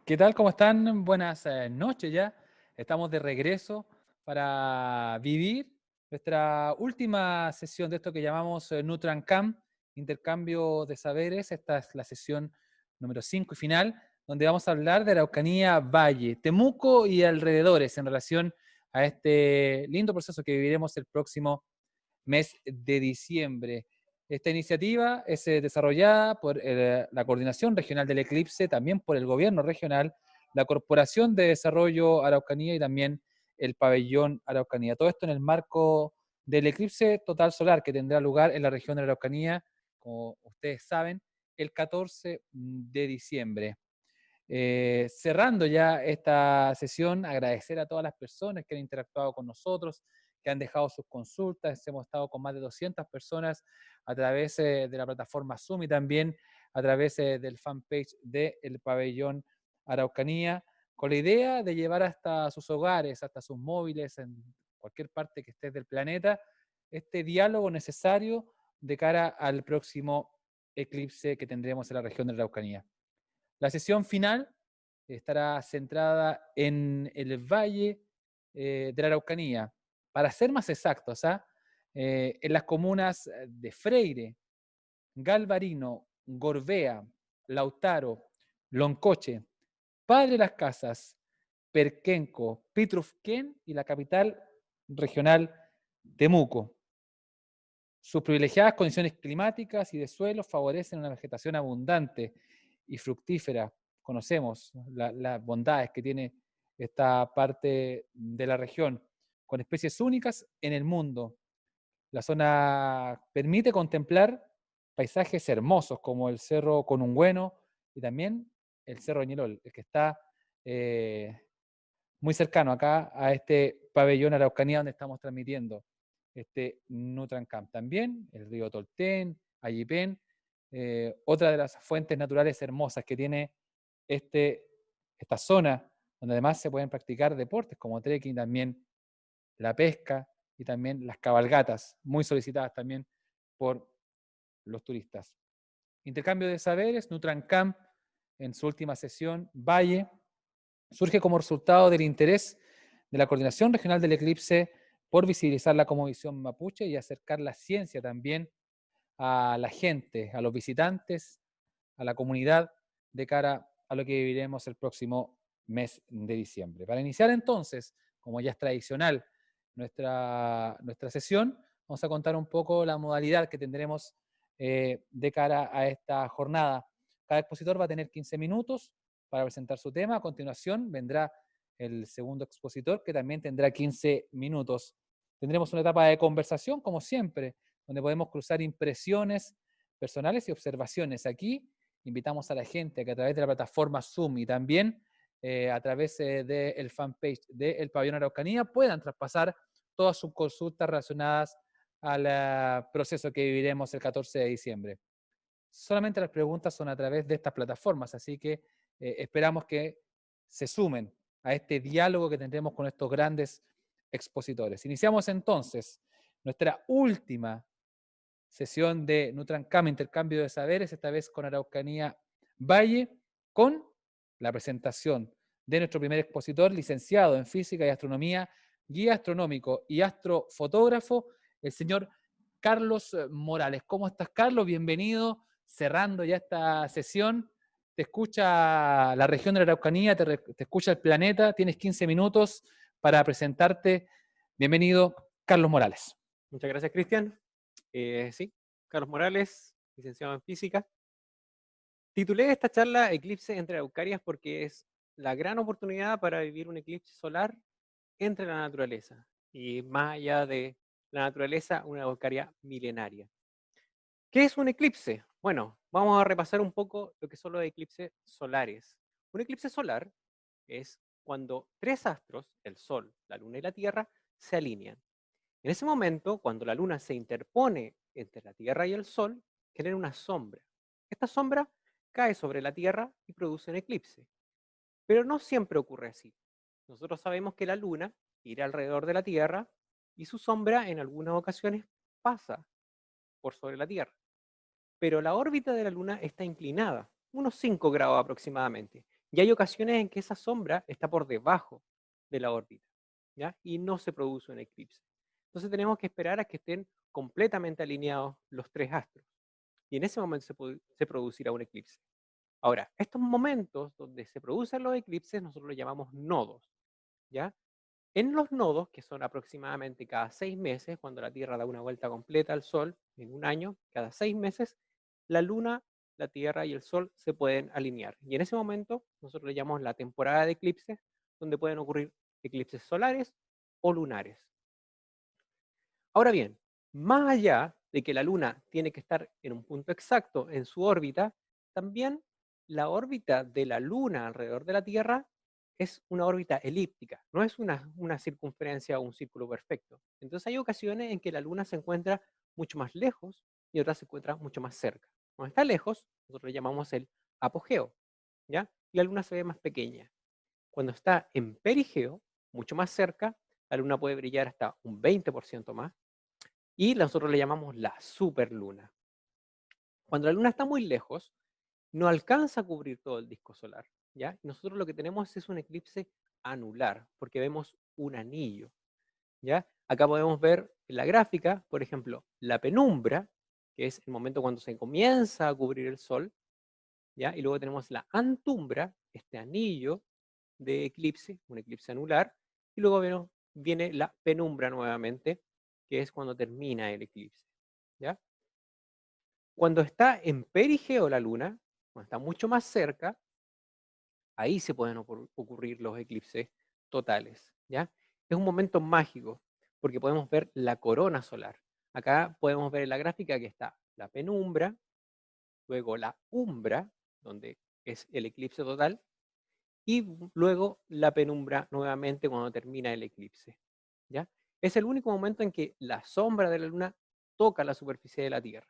¿Qué tal? ¿Cómo están? Buenas noches ya. Estamos de regreso para vivir nuestra última sesión de esto que llamamos Nutrancam, intercambio de saberes. Esta es la sesión número 5 y final, donde vamos a hablar de Araucanía Valle, Temuco y alrededores en relación a este lindo proceso que viviremos el próximo mes de diciembre. Esta iniciativa es desarrollada por la Coordinación Regional del Eclipse, también por el Gobierno Regional, la Corporación de Desarrollo Araucanía y también el Pabellón Araucanía. Todo esto en el marco del eclipse total solar que tendrá lugar en la región de la Araucanía, como ustedes saben, el 14 de diciembre. Cerrando ya esta sesión, agradecer a todas las personas que han interactuado con nosotros, que han dejado sus consultas. Hemos estado con más de 200 personas a través de la plataforma Zoom y también a través del fanpage del Pabellón Araucanía, con la idea de llevar hasta sus hogares, hasta sus móviles, en cualquier parte que estés del planeta, este diálogo necesario de cara al próximo eclipse que tendremos en la región de la Araucanía. La sesión final estará centrada en el Valle de la Araucanía. Para ser más exactos, en las comunas de Freire, Galvarino, Gorbea, Lautaro, Loncoche, Padre Las Casas, Perquenco, Pitrufquén y la capital regional Temuco. Sus privilegiadas condiciones climáticas y de suelo favorecen una vegetación abundante y fructífera. Conocemos las bondades que tiene esta parte de la región, con especies únicas en el mundo. La zona permite contemplar paisajes hermosos como el Cerro Conungüeno y también el Cerro Ñelol, el que está muy cercano acá a este pabellón Araucanía donde estamos transmitiendo este Nutrancamp. También el río Tolten, Ayipén, otra de las fuentes naturales hermosas que tiene esta zona, donde además se pueden practicar deportes como trekking, también la pesca y también las cabalgatas, muy solicitadas también por los turistas. Intercambio de saberes, Nutrancamp en su última sesión, Valle, surge como resultado del interés de la Coordinación Regional del Eclipse por visibilizar la cosmovisión mapuche y acercar la ciencia también a la gente, a los visitantes, a la comunidad, de cara a lo que viviremos el próximo mes de diciembre. Para iniciar entonces, como ya es tradicional nuestra sesión, vamos a contar un poco la modalidad que tendremos de cara a esta jornada. Cada expositor va a tener 15 minutos para presentar su tema. A continuación vendrá el segundo expositor, que también tendrá 15 minutos. Tendremos una etapa de conversación, como siempre, donde podemos cruzar impresiones personales y observaciones. Aquí invitamos a la gente a que a través de la plataforma Zoom y también a través del fanpage del Pabellón Araucanía puedan traspasar todas sus consultas relacionadas al proceso que viviremos el 14 de diciembre. Solamente las preguntas son a través de estas plataformas, así que esperamos que se sumen a este diálogo que tendremos con estos grandes expositores. Iniciamos entonces nuestra última sesión de Nutrancam, intercambio de saberes, esta vez con Araucanía Valle, con la presentación de nuestro primer expositor, licenciado en Física y Astronomía, guía astronómico y astrofotógrafo, el señor Carlos Morales. ¿Cómo estás, Carlos? Bienvenido. Cerrando ya esta sesión. Te escucha la región de la Araucanía, te escucha el planeta. Tienes 15 minutos para presentarte. Bienvenido, Carlos Morales. Muchas gracias, Cristian. Sí, Carlos Morales, licenciado en física. Titulé esta charla Eclipse entre Araucarias porque es la gran oportunidad para vivir un eclipse solar entre la naturaleza y más allá de la naturaleza, una Araucaria milenaria. ¿Qué es un eclipse? Bueno, vamos a repasar un poco lo que son los eclipses solares. Un eclipse solar es cuando tres astros, el Sol, la Luna y la Tierra, se alinean. En ese momento, cuando la luna se interpone entre la Tierra y el Sol, genera una sombra. Esta sombra cae sobre la Tierra y produce un eclipse. Pero no siempre ocurre así. Nosotros sabemos que la luna gira alrededor de la Tierra y su sombra en algunas ocasiones pasa por sobre la Tierra. Pero la órbita de la luna está inclinada, unos 5 grados aproximadamente, Y hay ocasiones en que esa sombra está por debajo de la órbita, ¿ya? Y no se produce un eclipse. Entonces tenemos que esperar a que estén completamente alineados los tres astros. Y en ese momento se producirá un eclipse. Ahora, estos momentos donde se producen los eclipses nosotros los llamamos nodos, ¿ya? En los nodos, que son aproximadamente cada 6 meses, cuando la Tierra da una vuelta completa al Sol en un año, cada 6 meses, la Luna, la Tierra y el Sol se pueden alinear. Y en ese momento nosotros le llamamos la temporada de eclipses, donde pueden ocurrir eclipses solares o lunares. Ahora bien, más allá de que la Luna tiene que estar en un punto exacto en su órbita, también la órbita de la Luna alrededor de la Tierra es una órbita elíptica, no es una circunferencia o un círculo perfecto. Entonces hay ocasiones en que la Luna se encuentra mucho más lejos y otras se encuentra mucho más cerca. Cuando está lejos, nosotros le llamamos el apogeo, ¿ya? Y la Luna se ve más pequeña. Cuando está en perigeo, mucho más cerca, la Luna puede brillar hasta un 20% más y nosotros le llamamos la superluna. Cuando la luna está muy lejos, no alcanza a cubrir todo el disco solar, ¿ya? Y nosotros lo que tenemos es un eclipse anular, porque vemos un anillo, ¿ya? Acá podemos ver en la gráfica, por ejemplo, la penumbra, que es el momento cuando se comienza a cubrir el sol, ¿ya? Y luego tenemos la antumbra, este anillo de eclipse, un eclipse anular, y luego viene la penumbra nuevamente, que es cuando termina el eclipse, ¿ya? Cuando está en perigeo la luna, cuando está mucho más cerca, ahí se pueden ocurrir los eclipses totales, ¿ya? Es un momento mágico, porque podemos ver la corona solar. Acá podemos ver en la gráfica que está la penumbra, luego la umbra, donde es el eclipse total, y luego la penumbra nuevamente cuando termina el eclipse, ¿ya? Es el único momento en que la sombra de la luna toca la superficie de la Tierra.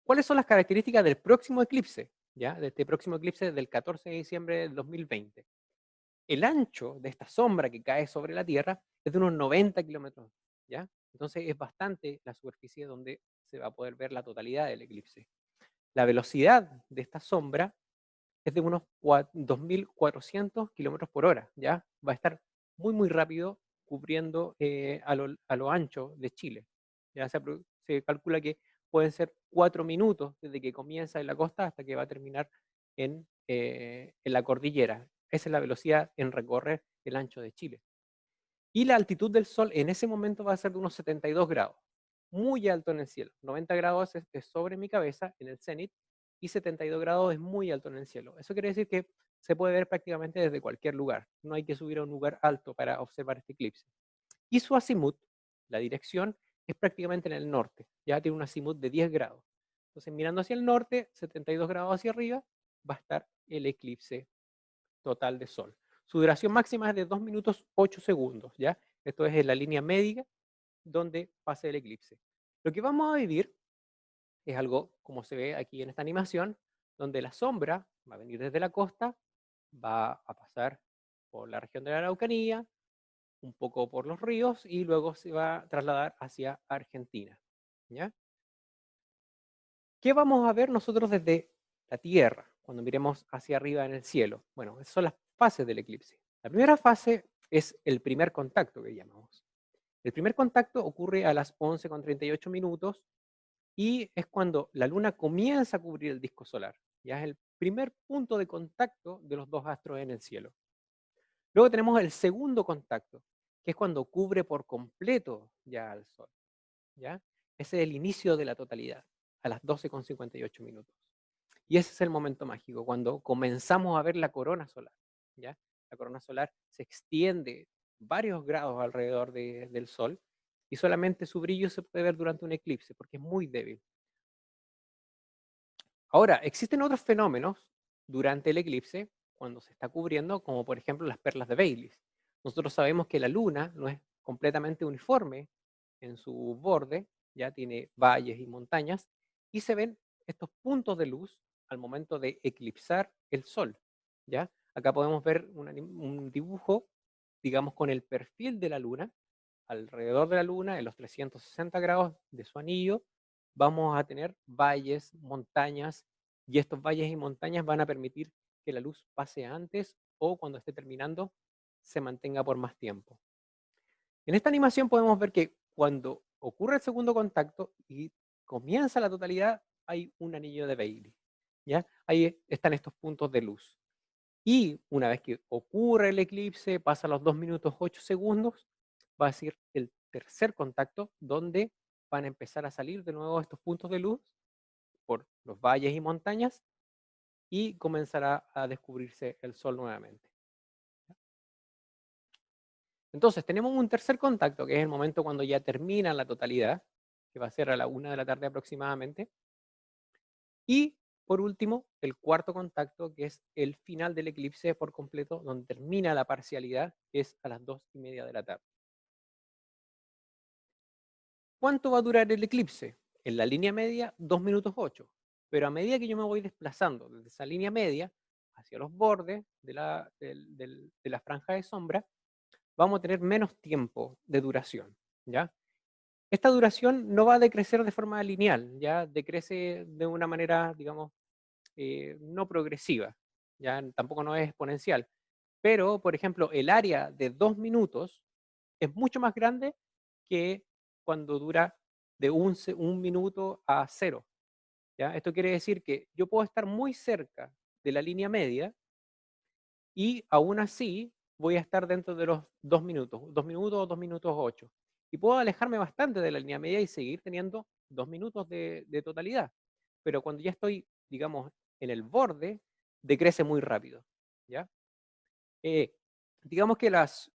¿Cuáles son las características del próximo eclipse? ¿Ya? De este próximo eclipse del 14 de diciembre del 2020. El ancho de esta sombra que cae sobre la Tierra es de unos 90 kilómetros, ¿ya? Entonces es bastante la superficie donde se va a poder ver la totalidad del eclipse. La velocidad de esta sombra es de unos 2.400 kilómetros por hora, ¿ya? Va a estar muy, muy rápido cubriendo a lo ancho de Chile. Ya se calcula que pueden ser 4 minutos desde que comienza en la costa hasta que va a terminar en la cordillera. Esa es la velocidad en recorrer el ancho de Chile. Y la altitud del Sol en ese momento va a ser de unos 72 grados, muy alto en el cielo. 90 grados es sobre mi cabeza en el cenit y 72 grados es muy alto en el cielo. Eso quiere decir que se puede ver prácticamente desde cualquier lugar. No hay que subir a un lugar alto para observar este eclipse. Y su azimut, la dirección, es prácticamente en el norte. Ya tiene un azimut de 10 grados. Entonces, mirando hacia el norte, 72 grados hacia arriba, va a estar el eclipse total de Sol. Su duración máxima es de 2 minutos 8 segundos, ¿ya? Esto es en la línea media donde pase el eclipse. Lo que vamos a vivir es algo como se ve aquí en esta animación, donde la sombra va a venir desde la costa, va a pasar por la región de la Araucanía, un poco por los ríos y luego se va a trasladar hacia Argentina, ¿ya? ¿Qué vamos a ver nosotros desde la Tierra cuando miremos hacia arriba en el cielo? Bueno, esas son las fases del eclipse. La primera fase es el primer contacto que llamamos. El primer contacto ocurre a las 11:38 minutos y es cuando la luna comienza a cubrir el disco solar. Ya es el primer punto de contacto de los dos astros en el cielo. Luego tenemos el segundo contacto, que es cuando cubre por completo ya al Sol, ¿ya? Ese es el inicio de la totalidad, a las 12:58 minutos. Y ese es el momento mágico, cuando comenzamos a ver la corona solar, ¿ya? La corona solar se extiende varios grados alrededor del Sol y solamente su brillo se puede ver durante un eclipse porque es muy débil. Ahora, existen otros fenómenos durante el eclipse cuando se está cubriendo, como por ejemplo las perlas de Baileys. Nosotros sabemos que la luna no es completamente uniforme en su borde, ya tiene valles y montañas, y se ven estos puntos de luz al momento de eclipsar el sol, ¿ya? Acá podemos ver un dibujo, digamos, con el perfil de la luna, alrededor de la luna, en los 360 grados de su anillo, vamos a tener valles, montañas, y estos valles y montañas van a permitir que la luz pase antes o cuando esté terminando se mantenga por más tiempo. En esta animación podemos ver que cuando ocurre el segundo contacto y comienza la totalidad, hay un anillo de Bailey, ¿ya? Ahí están estos puntos de luz. Y una vez que ocurre el eclipse, pasa los 2 minutos 8 segundos, va a ser el tercer contacto donde van a empezar a salir de nuevo estos puntos de luz por los valles y montañas y comenzará a descubrirse el sol nuevamente. Entonces tenemos un tercer contacto, que es el momento cuando ya termina la totalidad, que va a ser a la 1 de la tarde aproximadamente. Y por último, el cuarto contacto, que es el final del eclipse por completo, donde termina la parcialidad, que es a las 2:30 de la tarde. ¿Cuánto va a durar el eclipse? En la línea media, 2 minutos 8. Pero a medida que yo me voy desplazando desde esa línea media hacia los bordes de la franja de sombra, vamos a tener menos tiempo de duración, ¿ya? Esta duración no va a decrecer de forma lineal, ya decrece de una manera, digamos, no progresiva, ya tampoco no es exponencial. Pero, por ejemplo, el área de 2 minutos es mucho más grande que cuando dura de un minuto a 0. ¿Ya? Esto quiere decir que yo puedo estar muy cerca de la línea media y aún así voy a estar dentro de los 2 minutos, 2 minutos o 2 minutos 8. Y puedo alejarme bastante de la línea media y seguir teniendo 2 minutos de totalidad. Pero cuando ya estoy, digamos, en el borde, decrece muy rápido. ¿Ya? Eh, digamos que las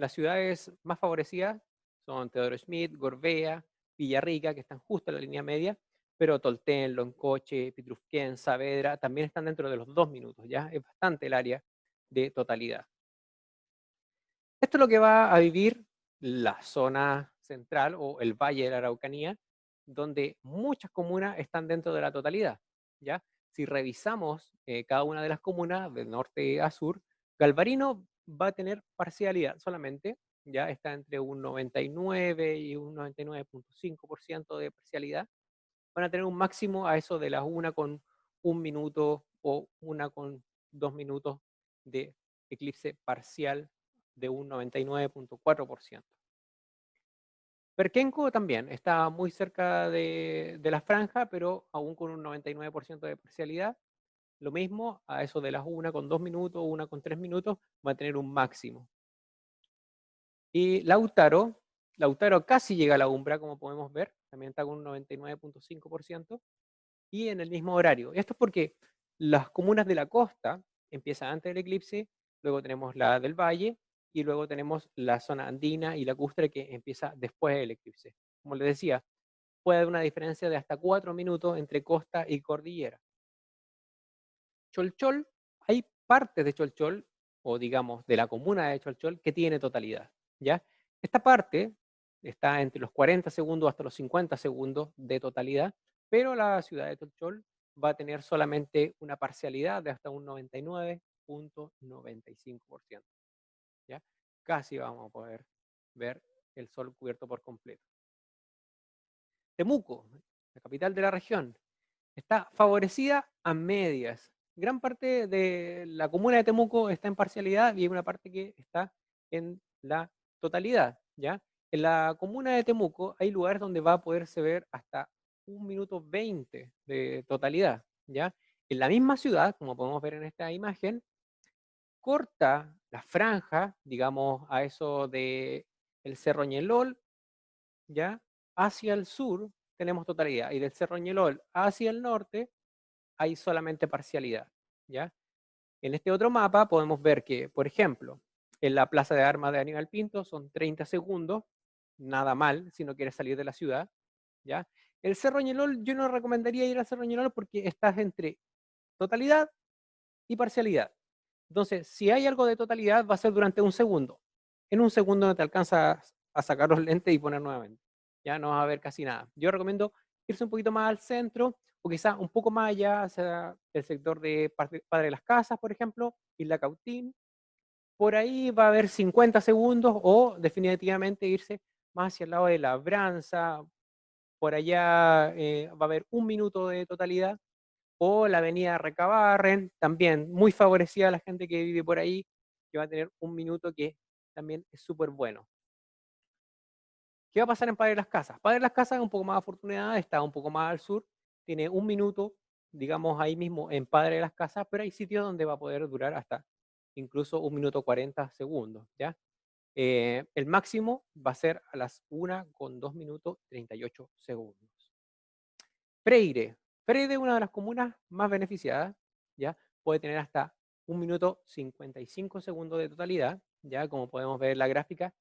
ciudades más favorecidas son Teodoro Schmidt, Gorbea, Villarrica, que están justo en la línea media, pero Tolten, Loncoche, Pitrufquén, Saavedra también están dentro de los 2 minutos, ¿ya? Es bastante el área de totalidad. Esto es lo que va a vivir la zona central o el Valle de la Araucanía, donde muchas comunas están dentro de la totalidad, ¿ya? Si revisamos cada una de las comunas, de norte a sur, Galvarino va a tener parcialidad solamente, ya está entre un 99 y un 99,5% de parcialidad. Van a tener un máximo a eso de las 1 con 1 minuto o 1 con 2 minutos de eclipse parcial de un 99,4%. Perquenco también está muy cerca de la franja, pero aún con un 99% de parcialidad. Lo mismo, a eso de las 1 con 2 minutos o 1 con 3 minutos, va a tener un máximo. Y Lautaro casi llega a la umbra, como podemos ver, también está con un 99,5% y en el mismo horario. Esto es porque las comunas de la costa empiezan antes del eclipse, luego tenemos la del valle y luego tenemos la zona andina y lacustre que empieza después del eclipse. Como les decía, puede haber una diferencia de hasta 4 minutos entre costa y cordillera. Cholchol, hay partes de Cholchol, o digamos de la comuna de Cholchol, que tiene totalidad, ¿ya? Esta parte está entre los 40 segundos hasta los 50 segundos de totalidad, pero la ciudad de Cholchol va a tener solamente una parcialidad de hasta un 99,95%, ¿ya? Casi vamos a poder ver el sol cubierto por completo. Temuco, la capital de la región, está favorecida a medias. Gran parte de la comuna de Temuco está en parcialidad y hay una parte que está en la totalidad, ¿ya? En la comuna de Temuco hay lugares donde va a poderse ver hasta 1 minuto 20 de totalidad, ¿ya? En la misma ciudad, como podemos ver en esta imagen, corta la franja, digamos, a eso de el Cerro Ñelol, ¿ya? Hacia el sur tenemos totalidad y del Cerro Ñelol hacia el norte hay solamente parcialidad, ¿ya? En este otro mapa podemos ver que, por ejemplo, en la Plaza de Armas de Aníbal Pinto son 30 segundos, nada mal si no quieres salir de la ciudad, ¿ya? El Cerro Ñelol, yo no recomendaría ir al Cerro Ñelol porque estás entre totalidad y parcialidad. Entonces, si hay algo de totalidad, va a ser durante un segundo. En un segundo no te alcanzas a sacar los lentes y poner nuevamente. Ya no vas a ver casi nada. Yo recomiendo irse un poquito más al centro o quizás un poco más allá hacia el sector de Padre de las Casas, por ejemplo, Isla Cautín. Por ahí va a haber 50 segundos o definitivamente irse más hacia el lado de la Labranza. Por allá va a haber 1 minuto de totalidad O la avenida Recabarren, también muy favorecida a la gente que vive por ahí, que va a tener un minuto que también es súper bueno. ¿Qué va a pasar en Padre Las Casas? Padre Las Casas es un poco más afortunada, está un poco más al sur, tiene un minuto, digamos ahí mismo en Padre Las Casas, pero hay sitios donde va a poder durar hasta incluso 1 minuto 40 segundos, ¿ya? El máximo va a ser a las 1 con 2 minutos 38 segundos. Freire. Freire es una de las comunas más beneficiadas, ¿ya? Puede tener hasta 1 minuto 55 segundos de totalidad, ¿ya? Como podemos ver en la gráfica,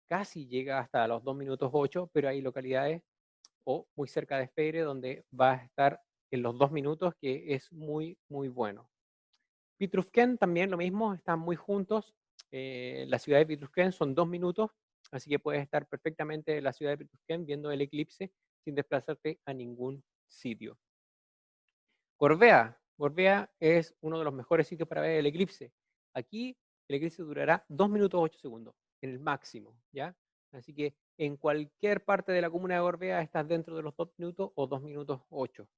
casi llega hasta los 2 minutos 8, pero hay localidades o muy cerca de Freire donde va a estar en los 2 minutos, que es muy, muy bueno. Pitrufquén también lo mismo, están muy juntos. La ciudad de Pitrufquén son 2 minutos, así que puedes estar perfectamente en la ciudad de Pitrufquén viendo el eclipse sin desplazarte a ningún sitio. Gorbea. Gorbea es uno de los mejores sitios para ver el eclipse. Aquí el eclipse durará 2 minutos 8 segundos, en el máximo, ¿ya? Así que en cualquier parte de la comuna de Gorbea estás dentro de los 2 minutos o 2 minutos 8.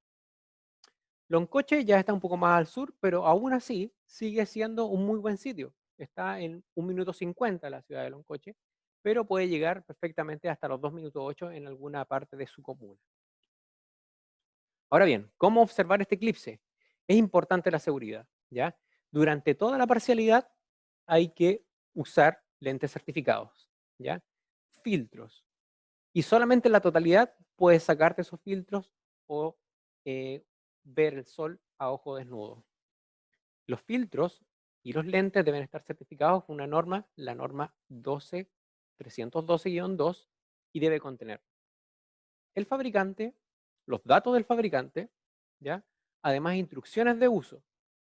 Loncoche ya está un poco más al sur, pero aún así sigue siendo un muy buen sitio. Está en 1 minuto 50 la ciudad de Loncoche, pero puede llegar perfectamente hasta los 2 minutos 8 en alguna parte de su comuna. Ahora bien, ¿cómo observar este eclipse? Es importante la seguridad, ¿ya? Durante toda la parcialidad hay que usar lentes certificados, ¿ya? Filtros. Y solamente en la totalidad puedes sacarte esos filtros o ver el sol a ojo desnudo. Los filtros y los lentes deben estar certificados con una norma, la norma 12312-2, y debe contener el fabricante, los datos del fabricante, ¿ya? Además, instrucciones de uso,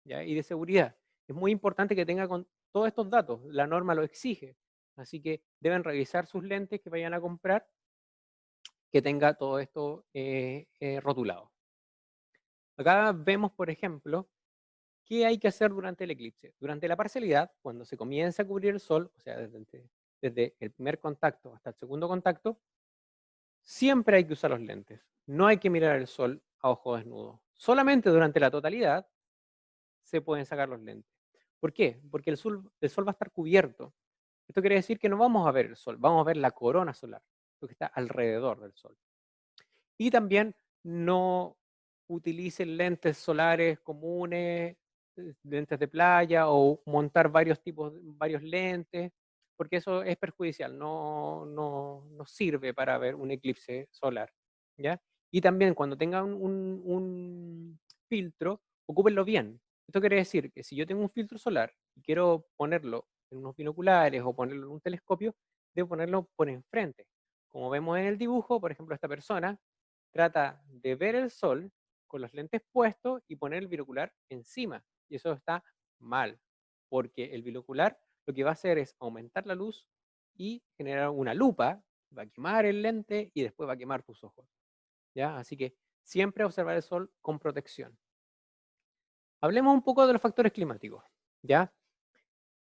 ¿ya? Y de seguridad. Es muy importante que tenga con todos estos datos, la norma lo exige, así que deben revisar sus lentes que vayan a comprar, que tenga todo esto rotulado. Acá vemos, por ejemplo, qué hay que hacer durante el eclipse. Durante la parcialidad, cuando se comienza a cubrir el sol, o sea, desde el primer contacto hasta el segundo contacto, siempre hay que usar los lentes. No hay que mirar el sol a ojo desnudo. Solamente durante la totalidad se pueden sacar los lentes. ¿Por qué? Porque el sol va a estar cubierto. Esto quiere decir que no vamos a ver el sol, vamos a ver la corona solar, lo que está alrededor del sol. Y también no utilicen lentes solares comunes, lentes de playa, o montar varios lentes, porque eso es perjudicial, no sirve para ver un eclipse solar, ¿ya? Y también cuando tengan un filtro, ocúpenlo bien. Esto quiere decir que si yo tengo un filtro solar y quiero ponerlo en unos binoculares o ponerlo en un telescopio, debo ponerlo por enfrente. Como vemos en el dibujo, por ejemplo, esta persona trata de ver el sol con los lentes puestos y poner el binocular encima. Y eso está mal, porque el binocular lo que va a hacer es aumentar la luz y generar una lupa, va a quemar el lente y después va a quemar tus ojos, ¿ya? Así que siempre observar el sol con protección. Hablemos un poco de los factores climáticos, ¿ya?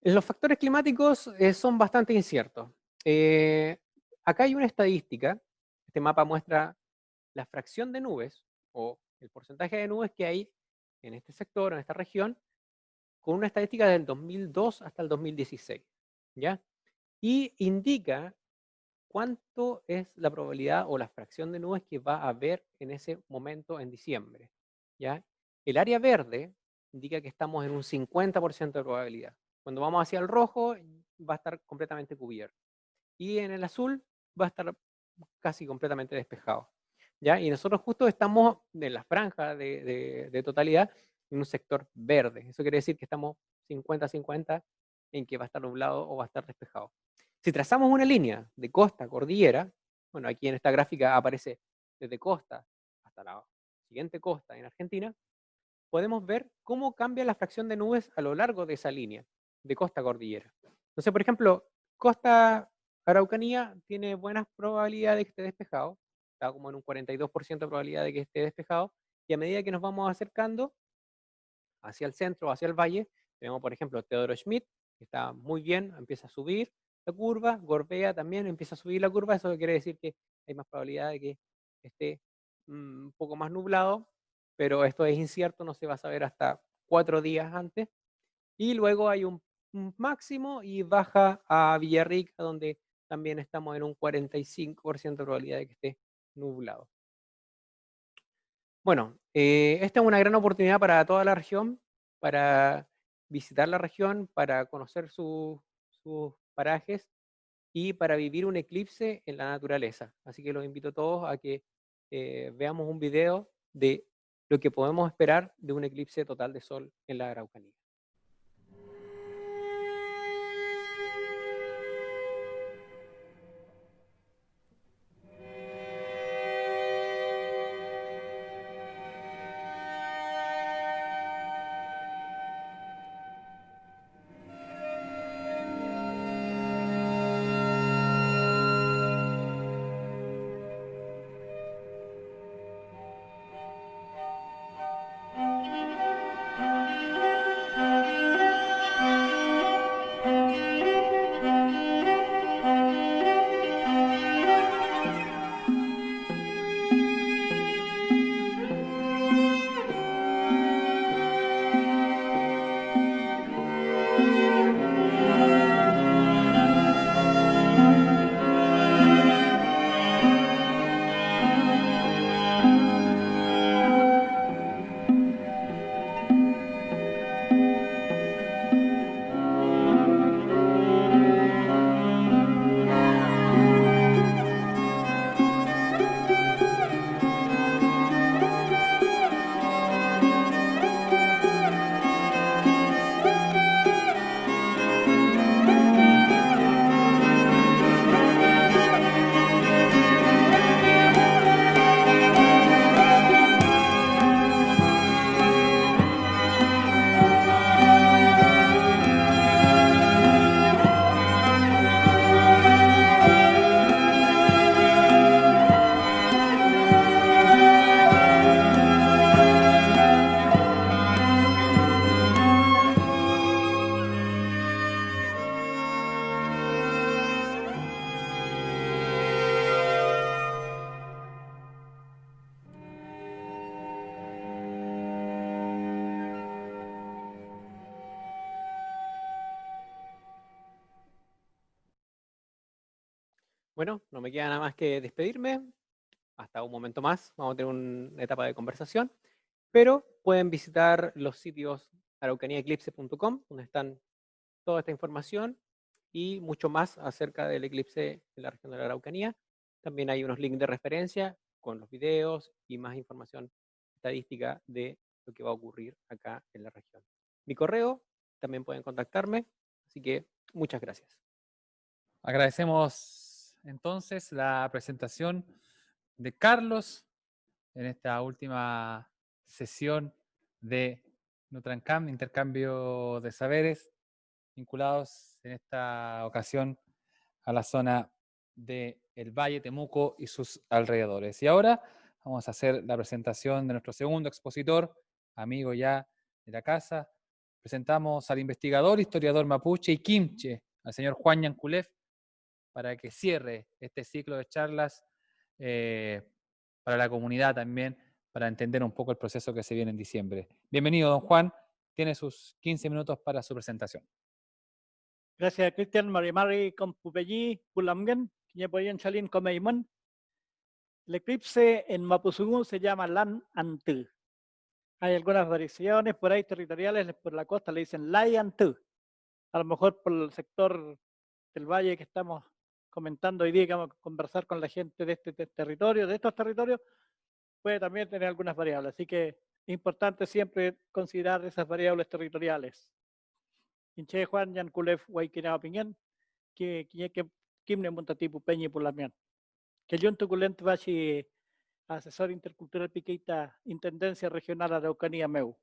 Los factores climáticos son bastante inciertos. Acá hay una estadística, este mapa muestra la fracción de nubes o el porcentaje de nubes que hay en este sector, en esta región, con una estadística del 2002 hasta el 2016, ¿ya? Y indica cuánto es la probabilidad o la fracción de nubes que va a haber en ese momento en diciembre, ¿ya? El área verde indica que estamos en un 50% de probabilidad. Cuando vamos hacia el rojo, va a estar completamente cubierto. Y en el azul va a estar casi completamente despejado, ¿ya? Y nosotros justo estamos en la franja de totalidad en un sector verde. Eso quiere decir que estamos 50-50 en que va a estar nublado o va a estar despejado. Si trazamos una línea de costa a cordillera, bueno, aquí en esta gráfica aparece desde costa hasta la siguiente costa en Argentina, podemos ver cómo cambia la fracción de nubes a lo largo de esa línea, de costa a cordillera. Entonces, por ejemplo, costa Araucanía tiene buenas probabilidades de que esté despejado, está como en un 42% de probabilidad de que esté despejado, y a medida que nos vamos acercando hacia el centro, hacia el valle, tenemos, por ejemplo, Teodoro Schmidt, que está muy bien, empieza a subir la curva, Gorbea también empieza a subir la curva, eso quiere decir que hay más probabilidad de que esté un poco más nublado, pero esto es incierto, no se va a saber hasta 4 días antes. Y luego hay un máximo y baja a Villarrica, donde también estamos en un 45% de probabilidad de que esté nublado. Bueno, esta es una gran oportunidad para toda la región, para visitar la región, para conocer sus parajes y para vivir un eclipse en la naturaleza. Así que los invito a todos a que veamos un video de lo que podemos esperar de un eclipse total de sol en la Araucanía. Bueno, no me queda nada más que despedirme. Hasta un momento más, vamos a tener una etapa de conversación, pero pueden visitar los sitios araucaniaeclipse.com, donde están toda esta información y mucho más acerca del eclipse en la región de la Araucanía. También hay unos links de referencia con los videos y más información estadística de lo que va a ocurrir acá en la región. Mi correo, también pueden contactarme, así que muchas gracias. Agradecemos entonces la presentación de Carlos en esta última sesión de Nutrancam, intercambio de saberes, vinculados en esta ocasión a la zona del Valle Temuco y sus alrededores. Y ahora vamos a hacer la presentación de nuestro segundo expositor, amigo ya de la casa. Presentamos al investigador, historiador mapuche y quimche, al señor Juan Yanculef, para que cierre este ciclo de charlas para la comunidad también, para entender un poco el proceso que se viene en diciembre. Bienvenido, don Juan. Tiene sus 15 minutos para su presentación. Gracias, Cristian. Mari con Pupeyi, Pulamgen, Kiñepoyen Chalin Comeiman. El eclipse en Mapuzungún se llama Lan Antú. Hay algunas variaciones por ahí territoriales, por la costa le dicen Lai Antú. A lo mejor por el sector del valle que estamos comentando hoy día, que vamos a conversar con la gente de este territorio, de estos territorios, puede también tener algunas variables. Así que es importante siempre considerar esas variables territoriales. Inche Juan Yanculef Waikina Opinión, que Kimne Montatipu Peñi Pulamian. Que yo en Tuculent Bashi, asesor intercultural Piquita, Intendencia Regional Araucanía Meu.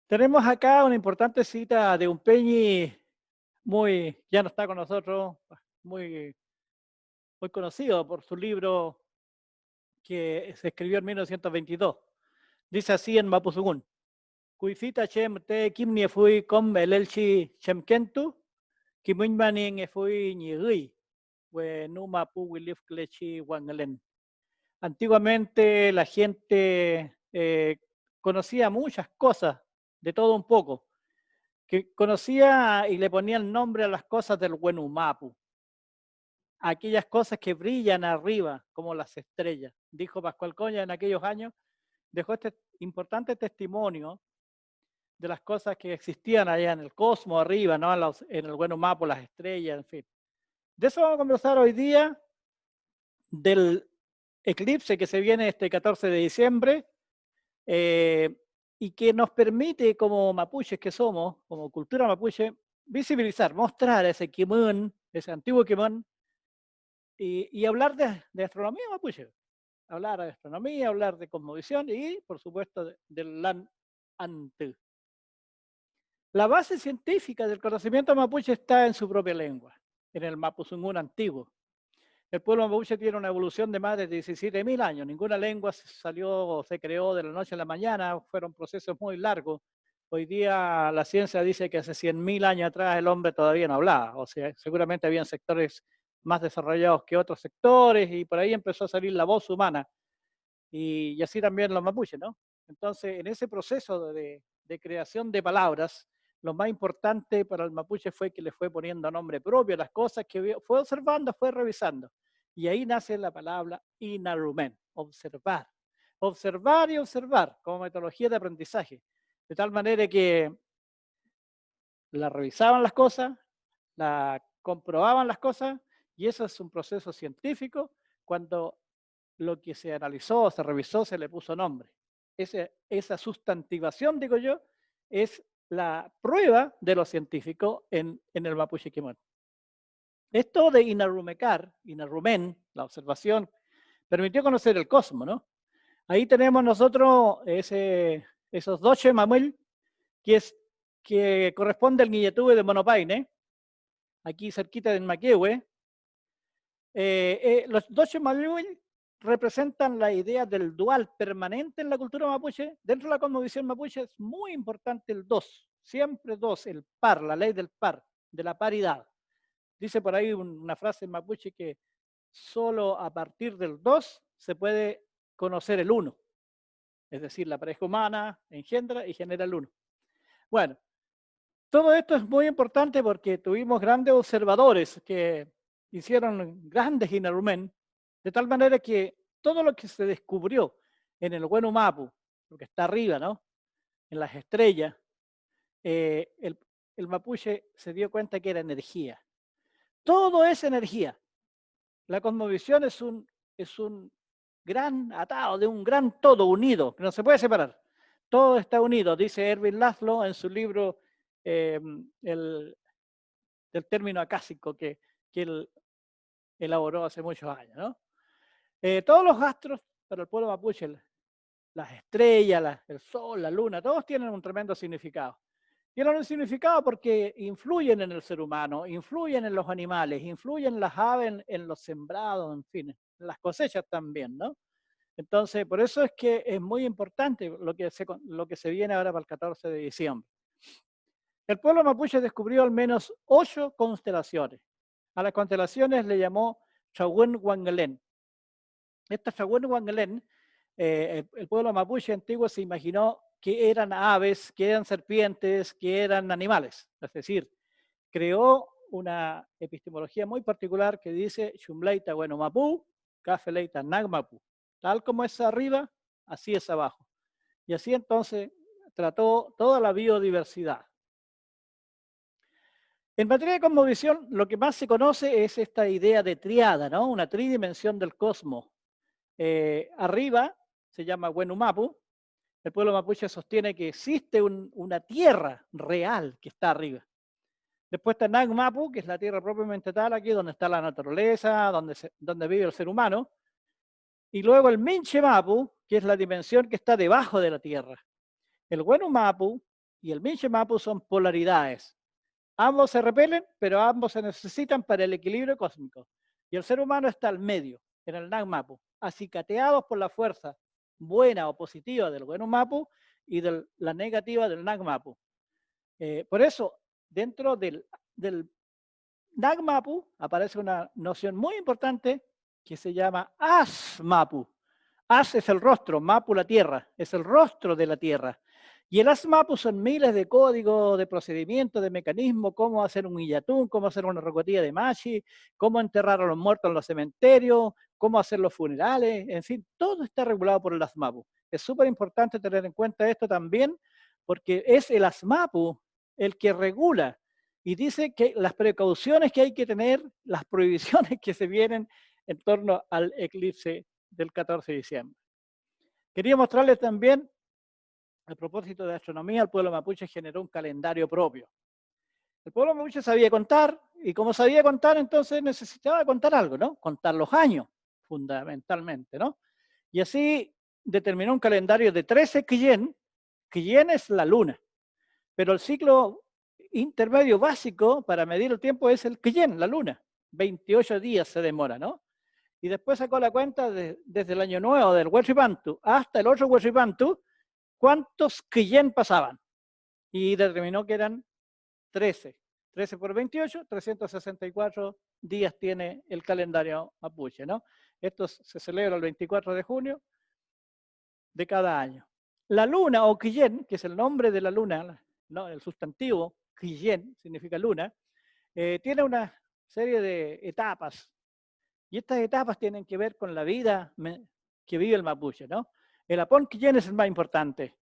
Tenemos acá una importante cita de un Peñi ya no está con nosotros, muy conocido por su libro que se escribió en 1922. Dice así en Mapuzungún. Kuifita chem te kimnie fui com el elchi chemkentu, kimuñmani fui ni we numa pu wilif klechi wangelen. Antiguamente la gente conocía muchas cosas, de todo un poco, que conocía y le ponía el nombre a las cosas del Wenumapu, aquellas cosas que brillan arriba, como las estrellas. Dijo Pascual Coña en aquellos años, dejó este importante testimonio de las cosas que existían allá en el cosmos, arriba, ¿no? En el Wenumapu, las estrellas, en fin. De eso vamos a conversar hoy día, del eclipse que se viene este 14 de diciembre, y que nos permite, como mapuches que somos, como cultura mapuche, visibilizar, mostrar ese Kimun, ese antiguo Kimun, y hablar de astronomía mapuche. Hablar de astronomía, hablar de cosmovisión y, por supuesto, del Lan Ante. La base científica del conocimiento mapuche está en su propia lengua, en el Mapuzungún antiguo. El pueblo mapuche tiene una evolución de más de 17.000 años. Ninguna lengua salió o se creó de la noche a la mañana, fueron procesos muy largos. Hoy día la ciencia dice que hace 100.000 años atrás el hombre todavía no hablaba. O sea, seguramente habían sectores más desarrollados que otros sectores y por ahí empezó a salir la voz humana. Y así también los mapuches, ¿no? Entonces, en ese proceso de creación de palabras, lo más importante para el mapuche fue que le fue poniendo nombre propio a las cosas que fue observando, fue revisando. Y ahí nace la palabra inarumen, observar. Observar y observar como metodología de aprendizaje. De tal manera que la revisaban las cosas, la comprobaban las cosas, y eso es un proceso científico cuando lo que se analizó, se revisó, se le puso nombre. Esa sustantivación, digo yo, es la prueba de lo científico en el Mapuche Quimón. Esto de Inarumen, la observación, permitió conocer el cosmos, ¿no? Ahí tenemos nosotros esos 12 mamuel, que corresponde al Guilletube de Monopaine, aquí cerquita de Maquehue. Los 12 mamuel representan la idea del dual permanente en la cultura mapuche. Dentro de la cosmovisión mapuche es muy importante el 2, siempre 2, el par, la ley del par, de la paridad. Dice por ahí una frase en mapuche que solo a partir del 2 se puede conocer el 1. Es decir, la pareja humana engendra y genera el 1. Bueno, todo esto es muy importante porque tuvimos grandes observadores que hicieron grandes inarumen, de tal manera que todo lo que se descubrió en el Wenumapu, lo que está arriba, ¿no? En las estrellas, el mapuche se dio cuenta que era energía. Todo es energía. La cosmovisión es un gran atado, de un gran todo unido, que no se puede separar. Todo está unido, dice Erwin Laszlo en su libro del término acásico que él elaboró hace muchos años, ¿no? Todos los astros para el pueblo mapuche, las estrellas, el sol, la luna, todos tienen un tremendo significado. Tienen un significado porque influyen en el ser humano, influyen en los animales, influyen en las aves, en los sembrados, en fin, en las cosechas también, ¿no? Entonces, por eso es que es muy importante lo que se viene ahora para el 14 de diciembre. El pueblo mapuche descubrió al menos 8 constelaciones. A las constelaciones le llamó Chahuén Wangelén. Esta Chahuén Wangelén, el pueblo mapuche antiguo se imaginó que eran aves, que eran serpientes, que eran animales. Es decir, creó una epistemología muy particular que dice Shumleita Wenumapu, Cafeleita Nagmapu. Tal como es arriba, así es abajo. Y así entonces trató toda la biodiversidad. En materia de cosmovisión, lo que más se conoce es esta idea de triada, ¿no? Una tridimensión del cosmos. Arriba se llama Wenumapu. El pueblo mapuche sostiene que existe una tierra real que está arriba. Después está Nagmapu, que es la tierra propiamente tal, aquí donde está la naturaleza, donde vive el ser humano. Y luego el Minchemapu, que es la dimensión que está debajo de la tierra. El Wenumapu y el Minchemapu son polaridades. Ambos se repelen, pero ambos se necesitan para el equilibrio cósmico. Y el ser humano está al medio, en el Nagmapu, acicateados por la fuerza buena o positiva del Wenumapu y de la negativa del Nagmapu. Por eso, dentro del Nagmapu aparece una noción muy importante que se llama Asmapu. As es el rostro, Mapu la tierra, es el rostro de la tierra. Y el ASMAPU son miles de códigos, de procedimientos, de mecanismos, cómo hacer un illatún, cómo hacer una rocotilla de machi, cómo enterrar a los muertos en los cementerios, cómo hacer los funerales, en fin, todo está regulado por el ASMAPU. Es súper importante tener en cuenta esto también, porque es el ASMAPU el que regula y dice que las precauciones que hay que tener, las prohibiciones que se vienen en torno al eclipse del 14 de diciembre. Quería mostrarles también, a propósito de astronomía, el pueblo mapuche generó un calendario propio. El pueblo mapuche sabía contar, y como sabía contar, entonces necesitaba contar algo, ¿no? Contar los años, fundamentalmente, ¿no? Y así determinó un calendario de 13 Quillén. Quillén es la luna, pero el ciclo intermedio básico para medir el tiempo es el Quillén, la luna. 28 días se demora, ¿no? Y después sacó la cuenta desde el año nuevo del Huachipantu hasta el otro Huachipantu, cuántos Quillén pasaban. Y determinó que eran 13. 13 por 28, 364 días tiene el calendario mapuche, ¿no? Esto se celebra el 24 de junio de cada año. La luna o Quillén, que es el nombre de la luna, ¿no? El sustantivo Quillén significa luna, tiene una serie de etapas. Y estas etapas tienen que ver con la vida que vive el mapuche, ¿no? El Apón Quillén es el más importante,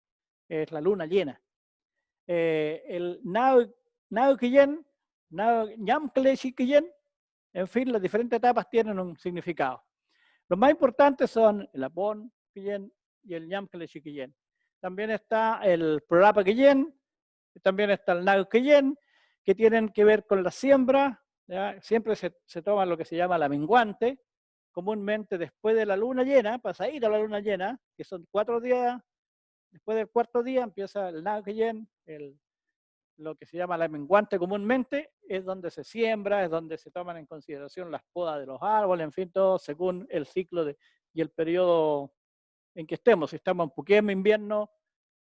es la luna llena. El Nao Quillén, Ñamcle Quillén, en fin, las diferentes etapas tienen un significado. Los más importantes son el Apón Quillén y el Ñamcle Quillén. También está el Prorapa Quillén, también está el Nao Quillén, que tienen que ver con la siembra. ¿Ya? Siempre se toma lo que se llama la menguante, comúnmente después de la luna llena, pasadita la luna llena, que son 4 días, después del cuarto día empieza el Nao Quillén, lo que se llama la menguante comúnmente, es donde se siembra, es donde se toman en consideración las podas de los árboles, en fin, todo según el ciclo y el periodo en que estemos. Si estamos en Puquem, invierno,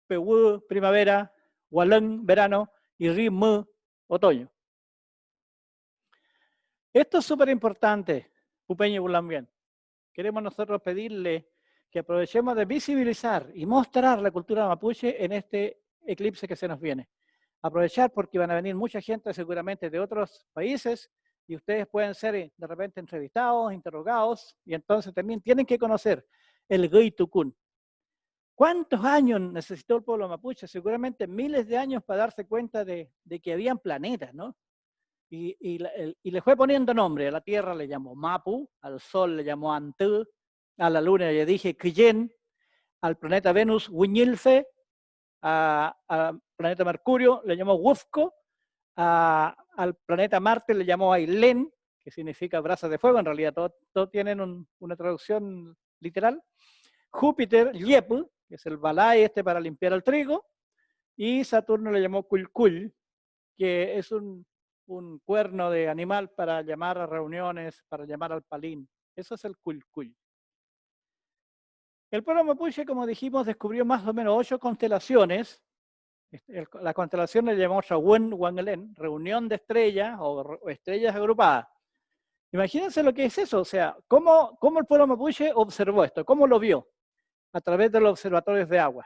Pehu, primavera, Hualén, verano, y Rimmu, otoño. Esto es súper importante, Pupeño y Bulambien. Queremos nosotros pedirle que aprovechemos de visibilizar y mostrar la cultura mapuche en este eclipse que se nos viene. Aprovechar porque van a venir mucha gente seguramente de otros países y ustedes pueden ser de repente entrevistados, interrogados, y entonces también tienen que conocer el Guy Tucún. ¿Cuántos años necesitó el pueblo mapuche? Seguramente miles de años para darse cuenta de que habían planetas, ¿no? Y le fue poniendo nombre. A la Tierra le llamó Mapu, al Sol le llamó Antú, a la Luna le dije Quillén, al planeta Venus Huñilfe, al planeta Mercurio le llamó Wufco, al planeta Marte le llamó Ailén, que significa brasa de fuego, en realidad todos tienen una traducción literal. Júpiter, Yepu, que es el balay para limpiar el trigo, y Saturno le llamó Culcul, que es un cuerno de animal para llamar a reuniones, para llamar al palín. Eso es el Culcul. El pueblo mapuche, como dijimos, descubrió más o menos 8 constelaciones. La constelación le llamó Shawun Wangelén, reunión de estrellas o estrellas agrupadas. Imagínense lo que es eso, o sea, ¿cómo el pueblo mapuche observó esto? ¿Cómo lo vio? A través de los observatorios de agua.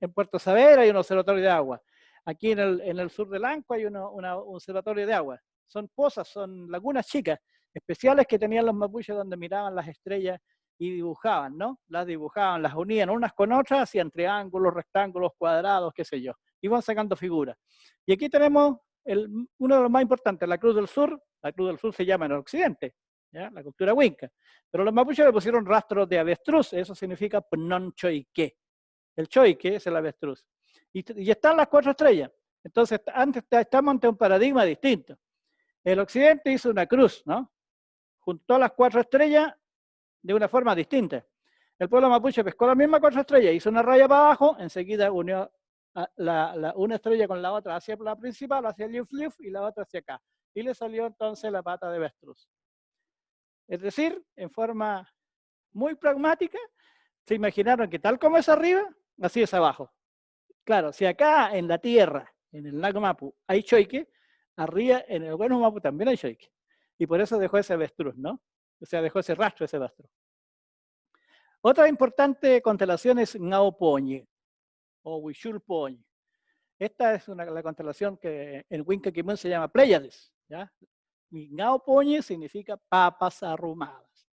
En Puerto Saber hay un observatorio de agua. Aquí en el sur del Anco hay un observatorio de agua. Son pozas, son lagunas chicas, especiales que tenían los mapuches donde miraban las estrellas y dibujaban, ¿no? Las dibujaban, las unían unas con otras, hacían triángulos, rectángulos, cuadrados, qué sé yo. Iban sacando figuras. Y aquí tenemos uno de los más importantes, la Cruz del Sur. La Cruz del Sur se llama en el occidente, ¿ya? La cultura huinca. Pero los mapuches le pusieron rastros de avestruz, eso significa Pnon Choique. El choique es el avestruz. Y están las 4 estrellas. Entonces, estamos ante un paradigma distinto. El occidente hizo una cruz, ¿no? Juntó las 4 estrellas de una forma distinta. El pueblo mapuche pescó las mismas 4 estrellas, hizo una raya para abajo, enseguida unió una estrella con la otra hacia la principal, hacia el liuf y la otra hacia acá. Y le salió entonces la pata de avestruz. Es decir, en forma muy pragmática, se imaginaron que tal como es arriba, así es abajo. Claro, si acá en la tierra, en el lago Mapu, hay choique, arriba en el bueno Mapu también hay choique. Y por eso dejó ese avestruz, ¿no? O sea, dejó ese rastro, ese avestruz. Otra importante constelación es Ngao-Poñi o Huichul-Poñi. Esta es la constelación que en Winca Kimun se llama Pléyades, ¿ya? Y Ngao-Poñi significa papas arrumadas.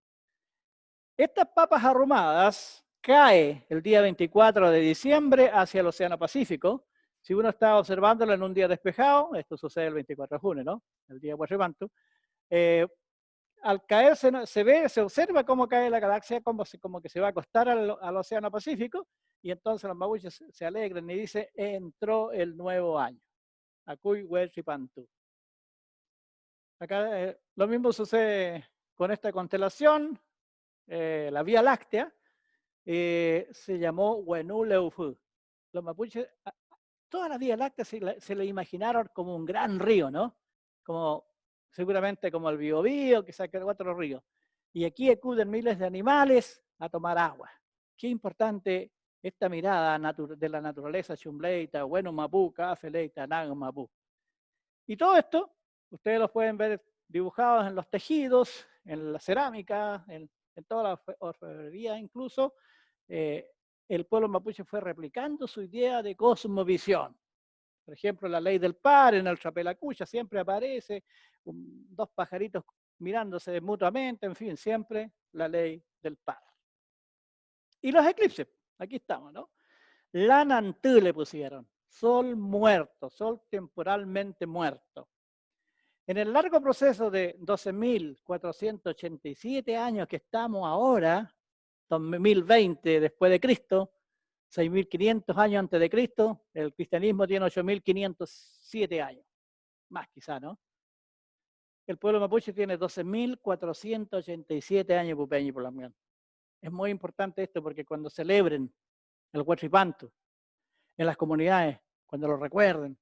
Estas papas arrumadas caen el día 24 de diciembre hacia el Océano Pacífico. Si uno está observándolo en un día despejado, esto sucede el 24 de junio, ¿no? El día de Huarrimantu, al caer se observa cómo cae la galaxia, como que se va a acostar al Océano Pacífico, y entonces los mapuches se alegran y dicen, entró el nuevo año. Acuy Huarripantu. Acá lo mismo sucede con esta constelación, la Vía Láctea, se llamó Huenuleufu. Los mapuches, toda la Vía Láctea se le imaginaron como un gran río, ¿no? Como seguramente como el Biobío, quizás que otro río. Y aquí acuden miles de animales a tomar agua. Qué importante esta mirada de la naturaleza chumbleita, bueno mapú, cafeleita, nago mapú. Y todo esto, ustedes los pueden ver dibujados en los tejidos, en la cerámica, en toda la orfebrería incluso. El pueblo mapuche fue replicando su idea de cosmovisión. Por ejemplo, la ley del par en el Chapelacucha siempre aparece, dos pajaritos mirándose mutuamente, en fin, siempre la ley del par. Y los eclipses, aquí estamos, ¿no? Lanantú le pusieron, sol muerto, sol temporalmente muerto. En el largo proceso de 12.487 años que estamos ahora, 2020 después de Cristo, 6.500 años antes de Cristo, el cristianismo tiene 8.507 años, más quizá, ¿no? El pueblo mapuche tiene 12.487 años, Pupeñi, por la mañana. Es muy importante esto porque cuando celebren el Huachipantu, en las comunidades, cuando lo recuerden,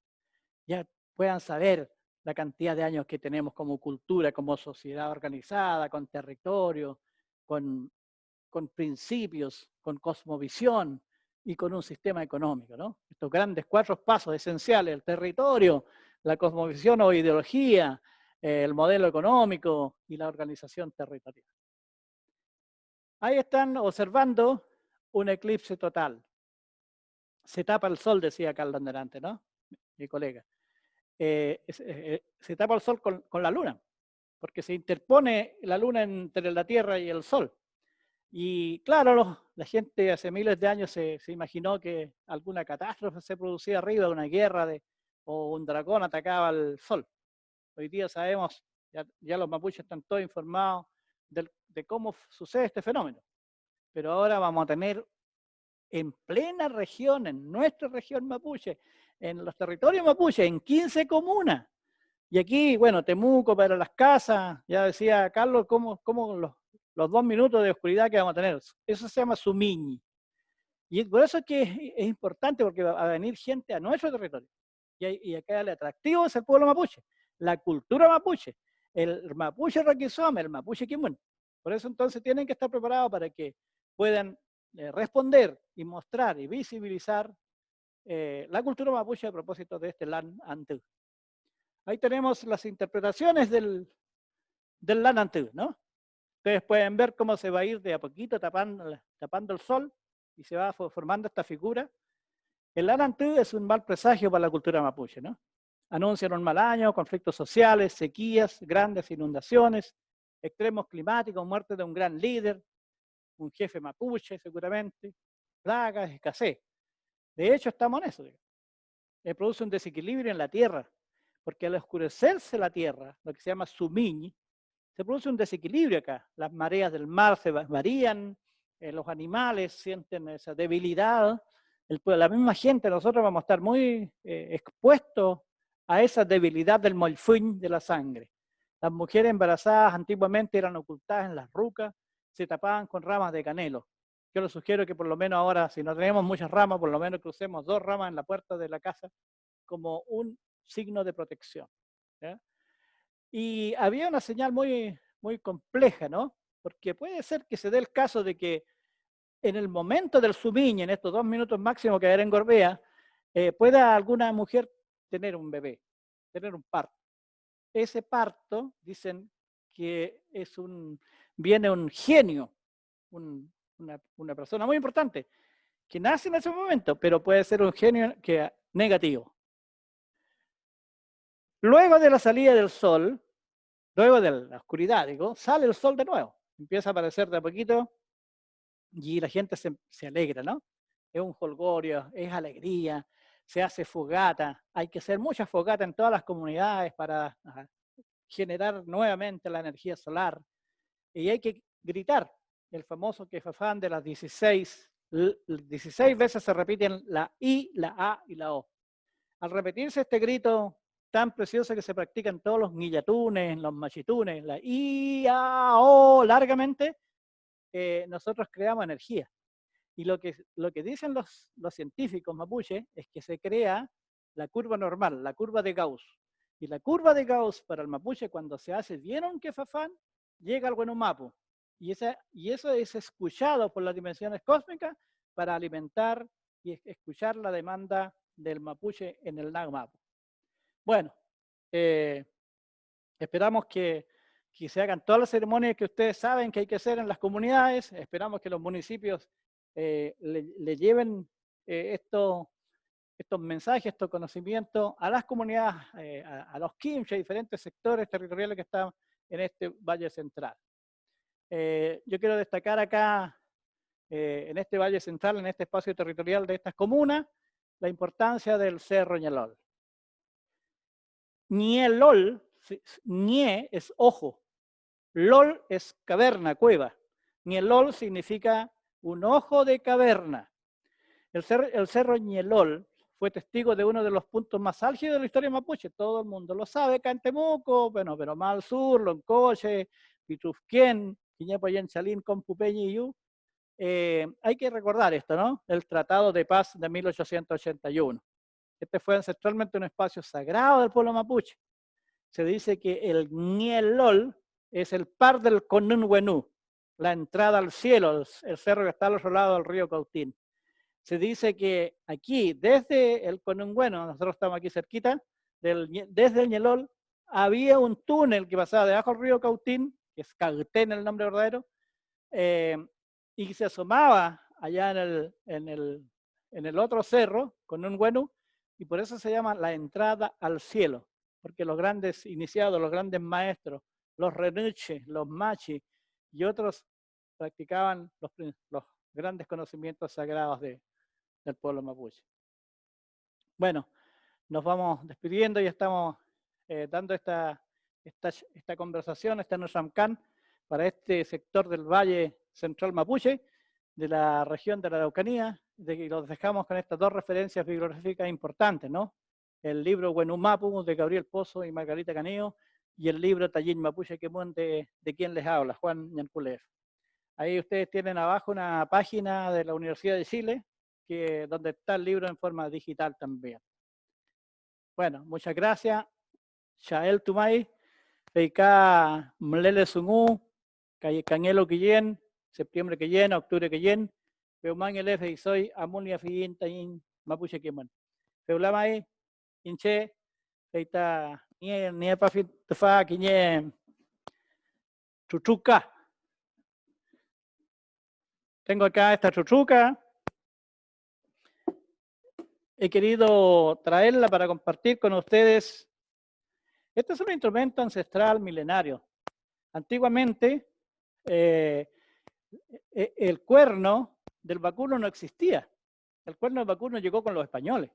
ya puedan saber la cantidad de años que tenemos como cultura, como sociedad organizada, con territorio, con principios, con cosmovisión y con un sistema económico, ¿no? Estos grandes 4 pasos esenciales, el territorio, la cosmovisión o ideología, el modelo económico y la organización territorial. Ahí están observando un eclipse total. Se tapa el sol, decía Carlos delante, ¿no? Mi colega. Se tapa el sol con la luna, porque se interpone la luna entre la Tierra y el sol. Y claro, la gente hace miles de años se imaginó que alguna catástrofe se producía arriba, una guerra o un dragón atacaba al sol. Hoy día sabemos, ya los mapuches están todos informados de cómo sucede este fenómeno. Pero ahora vamos a tener en plena región, en nuestra región mapuche, en los territorios mapuche, en 15 comunas. Y aquí, bueno, Temuco para las casas, ya decía Carlos, cómo los 2 minutos de oscuridad que vamos a tener. Eso se llama sumiñi. Y por eso es que es importante, porque va a venir gente a nuestro territorio. Y acá el atractivo es el pueblo mapuche, la cultura mapuche, el mapuche raquizome, el mapuche quimun. Por eso entonces tienen que estar preparados para que puedan responder y mostrar y visibilizar la cultura mapuche a propósito de este Lan Antú. Ahí tenemos las interpretaciones del Lan Antú, ¿no? Ustedes pueden ver cómo se va a ir de a poquito tapando el sol y se va formando esta figura. El Lan Antú es un mal presagio para la cultura mapuche, ¿no? Anuncian un mal año, conflictos sociales, sequías, grandes inundaciones, extremos climáticos, muerte de un gran líder, un jefe mapuche seguramente, plagas, escasez. De hecho, estamos en eso. Produce un desequilibrio en la tierra, porque al oscurecerse la tierra, lo que se llama sumiñi, se produce un desequilibrio acá. Las mareas del mar se varían, los animales sienten esa debilidad, la misma gente, nosotros vamos a estar muy expuestos a esa debilidad del molfuñ de la sangre. Las mujeres embarazadas antiguamente eran ocultadas en las rucas, se tapaban con ramas de canelo. Yo les sugiero que por lo menos ahora, si no tenemos muchas ramas, por lo menos crucemos 2 ramas en la puerta de la casa como un signo de protección, ¿ya? Y había una señal muy, muy compleja, ¿no? Porque puede ser que se dé el caso de que en el momento del sumiño, en estos 2 minutos máximo que habrá en Gorbea, pueda alguna mujer tener un bebé, tener un parto. Ese parto, dicen que viene un genio, un una persona muy importante, que nace en ese momento, pero puede ser un genio negativo. Luego de la salida del sol, luego de la oscuridad, digo, sale el sol de nuevo. Empieza a aparecer de a poquito y la gente se alegra, ¿no? Es un jolgorio, es alegría, se hace fogata. Hay que hacer muchas fogatas en todas las comunidades para generar nuevamente la energía solar. Y hay que gritar el famoso quefafán de las 16. 16 veces se repiten la I, la A y la O. Al repetirse este grito tan precioso que se practica en todos los guillatunes, los machitunes, la I, A, O, largamente, nosotros creamos energía. Y lo que dicen los científicos mapuche es que se crea la curva normal, la curva de Gauss. Y la curva de Gauss para el mapuche, cuando se hace bien un quefafán, llega al Huenumapu. Y eso es escuchado por las dimensiones cósmicas para alimentar y escuchar la demanda del mapuche en el Nagmapu. Bueno, esperamos que se hagan todas las ceremonias que ustedes saben que hay que hacer en las comunidades. Esperamos que los municipios le lleven estos mensajes, estos conocimientos a las comunidades, a los quinches, a diferentes sectores territoriales que están en este Valle Central. Yo quiero destacar acá, en este Valle Central, en este espacio territorial de estas comunas, la importancia del Cerro Ñelol. Ñelol, ñe es ojo, lol es caverna, cueva. Ñelol significa un ojo de caverna. El cerro Ñelol fue testigo de uno de los puntos más álgidos de la historia mapuche. Todo el mundo lo sabe, Cantemuco, bueno, pero más al sur, Loncoche, Pitrufquén, Quiñepoyen, Chalín, Compupeñi y hay que recordar esto, ¿no? El Tratado de Paz de 1881. Este fue ancestralmente un espacio sagrado del pueblo mapuche. Se dice que el Ñelol es el par del Conunhuenú, la entrada al cielo, el cerro que está al otro lado del río Cautín. Se dice que aquí, desde el Conunhueno, nosotros estamos aquí cerquita, desde el Ñelol, había un túnel que pasaba debajo del río Cautín, que es Cautén el nombre verdadero, y se asomaba allá en el otro cerro, Conunhueno, y por eso se llama la entrada al cielo, porque los grandes iniciados, los grandes maestros, los renuches, los machi y otros practicaban los grandes conocimientos sagrados del pueblo mapuche. Bueno, nos vamos despidiendo y estamos dando esta conversación, esta Nosamcan, para este sector del Valle Central Mapuche, de la región de la Araucanía, y los dejamos con estas dos referencias bibliográficas importantes, ¿no? El libro Huenumapu de Gabriel Pozo y Margarita Caneo, y el libro Tallín Mapuche Quemón de quien les habla, Juan Ñanculev. Ahí ustedes tienen abajo una página de la Universidad de Chile, donde está el libro en forma digital también. Bueno, muchas gracias. Chael Tumay, Feika Mlele Sungu, Cañelo Quillén, Septiembre Quillén, Octubre Quillén, Peumán Elef y soy Amulia Fiyin Tayin Mapuche Quemón. Feulamay, Inche, Feita Nie Pafit Tefa Quiñe Chuchuca. Tengo acá esta chuchuca. He querido traerla para compartir con ustedes. Este es un instrumento ancestral milenario. Antiguamente, el cuerno del vacuno no existía. El cuerno del vacuno llegó con los españoles.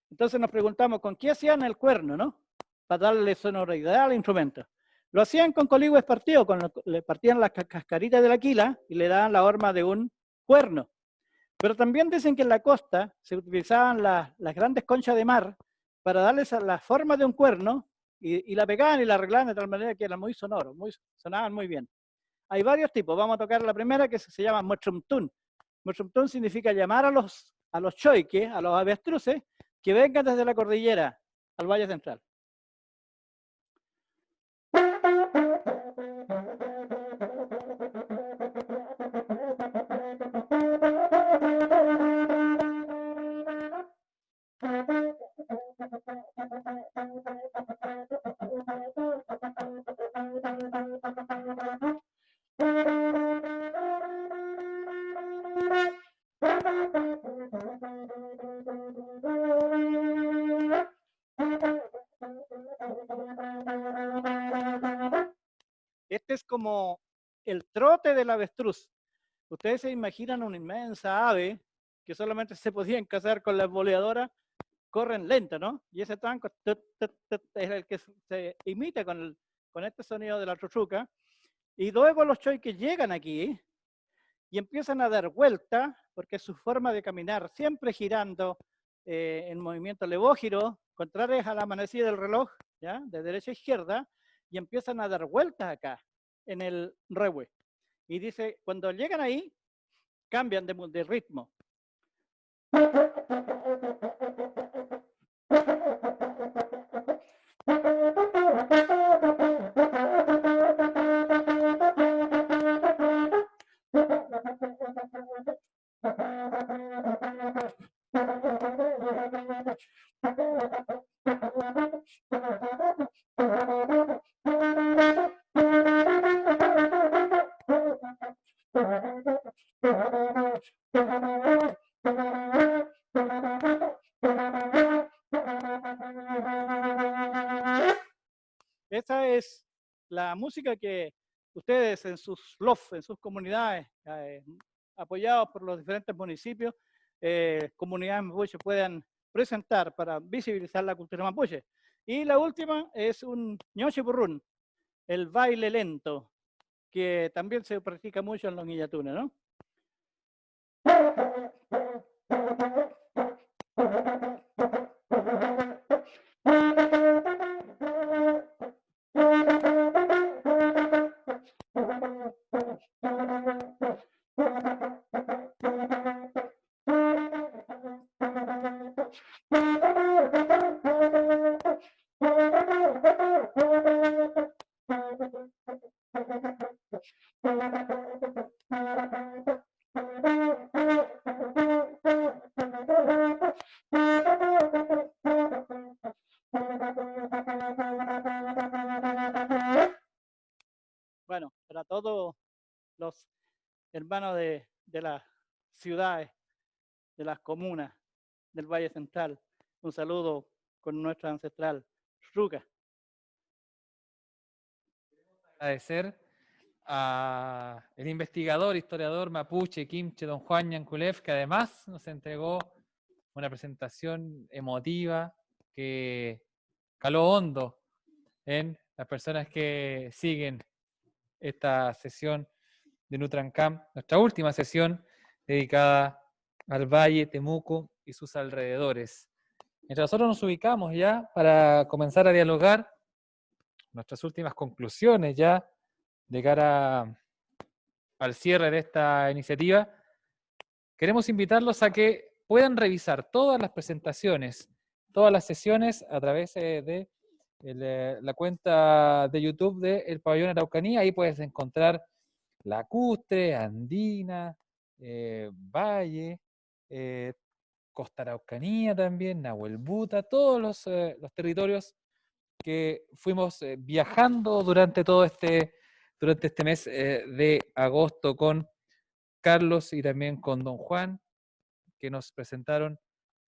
Entonces nos preguntamos, ¿con qué hacían el cuerno, no? Para darle sonoridad al instrumento. Lo hacían con coligües partidos, le partían las cascaritas de la quila y le daban la horma de un cuerno. Pero también dicen que en la costa se utilizaban las grandes conchas de mar para darles la forma de un cuerno y la pegaban y la arreglaban de tal manera que eran muy sonoros, sonaban muy bien. Hay varios tipos. Vamos a tocar la primera que se llama Mochumtún. Mochumtún significa llamar a los choiques, a los avestruces, que vengan desde la cordillera al Valle Central. Este es como el trote del avestruz. Ustedes se imaginan una inmensa ave que solamente se podían cazar con la boleadora, corren lento, ¿no? Y ese tranco es el que se imita con este sonido de la truchuca. Y luego los choiques llegan aquí y empiezan a dar vuelta, porque es su forma de caminar, siempre girando en movimiento levógiro, contrarios a la manecilla del reloj, ¿ya? De derecha a izquierda, y empiezan a dar vueltas acá, en el rehue. Y dice, cuando llegan ahí, cambian de ritmo. Esa es la música que ustedes en sus LOF, en sus comunidades, apoyados por los diferentes municipios, comunidades mapuche puedan presentar para visibilizar la cultura mapuche. Y la última es un ñoche burrún, el baile lento, que también se practica mucho en los Guillatunes, ¿no? Bueno, para todos los hermanos de las ciudades, de las comunas del Valle Central, un saludo con nuestra ancestral Ruca. Agradecer al investigador, historiador mapuche, Quimche, don Juan Yankulev, que además nos entregó una presentación emotiva que caló hondo en las personas que siguen esta sesión de Nutrancam, nuestra última sesión dedicada al Valle Temuco y sus alrededores. Mientras nosotros nos ubicamos ya para comenzar a dialogar, nuestras últimas conclusiones ya de cara al cierre de esta iniciativa, queremos invitarlos a que puedan revisar todas las presentaciones, todas las sesiones a través de la cuenta de YouTube de El Pabellón Araucanía. Ahí puedes encontrar Lacustre, Andina, Valle, Costa Araucanía también, Nahuelbuta, todos los territorios que fuimos viajando durante este mes de agosto con Carlos y también con don Juan, que nos presentaron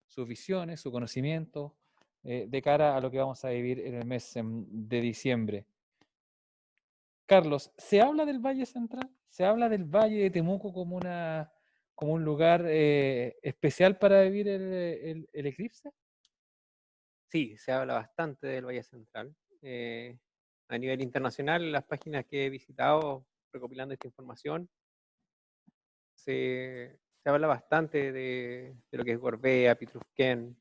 sus visiones, su conocimiento de cara a lo que vamos a vivir en el mes de diciembre. Carlos, ¿se habla del Valle Central? ¿Se habla del Valle de Temuco como un lugar especial para vivir el eclipse? Sí, se habla bastante del Valle Central. A nivel internacional, las páginas que he visitado recopilando esta información, se habla bastante de lo que es Gorbea, Pitrufquén.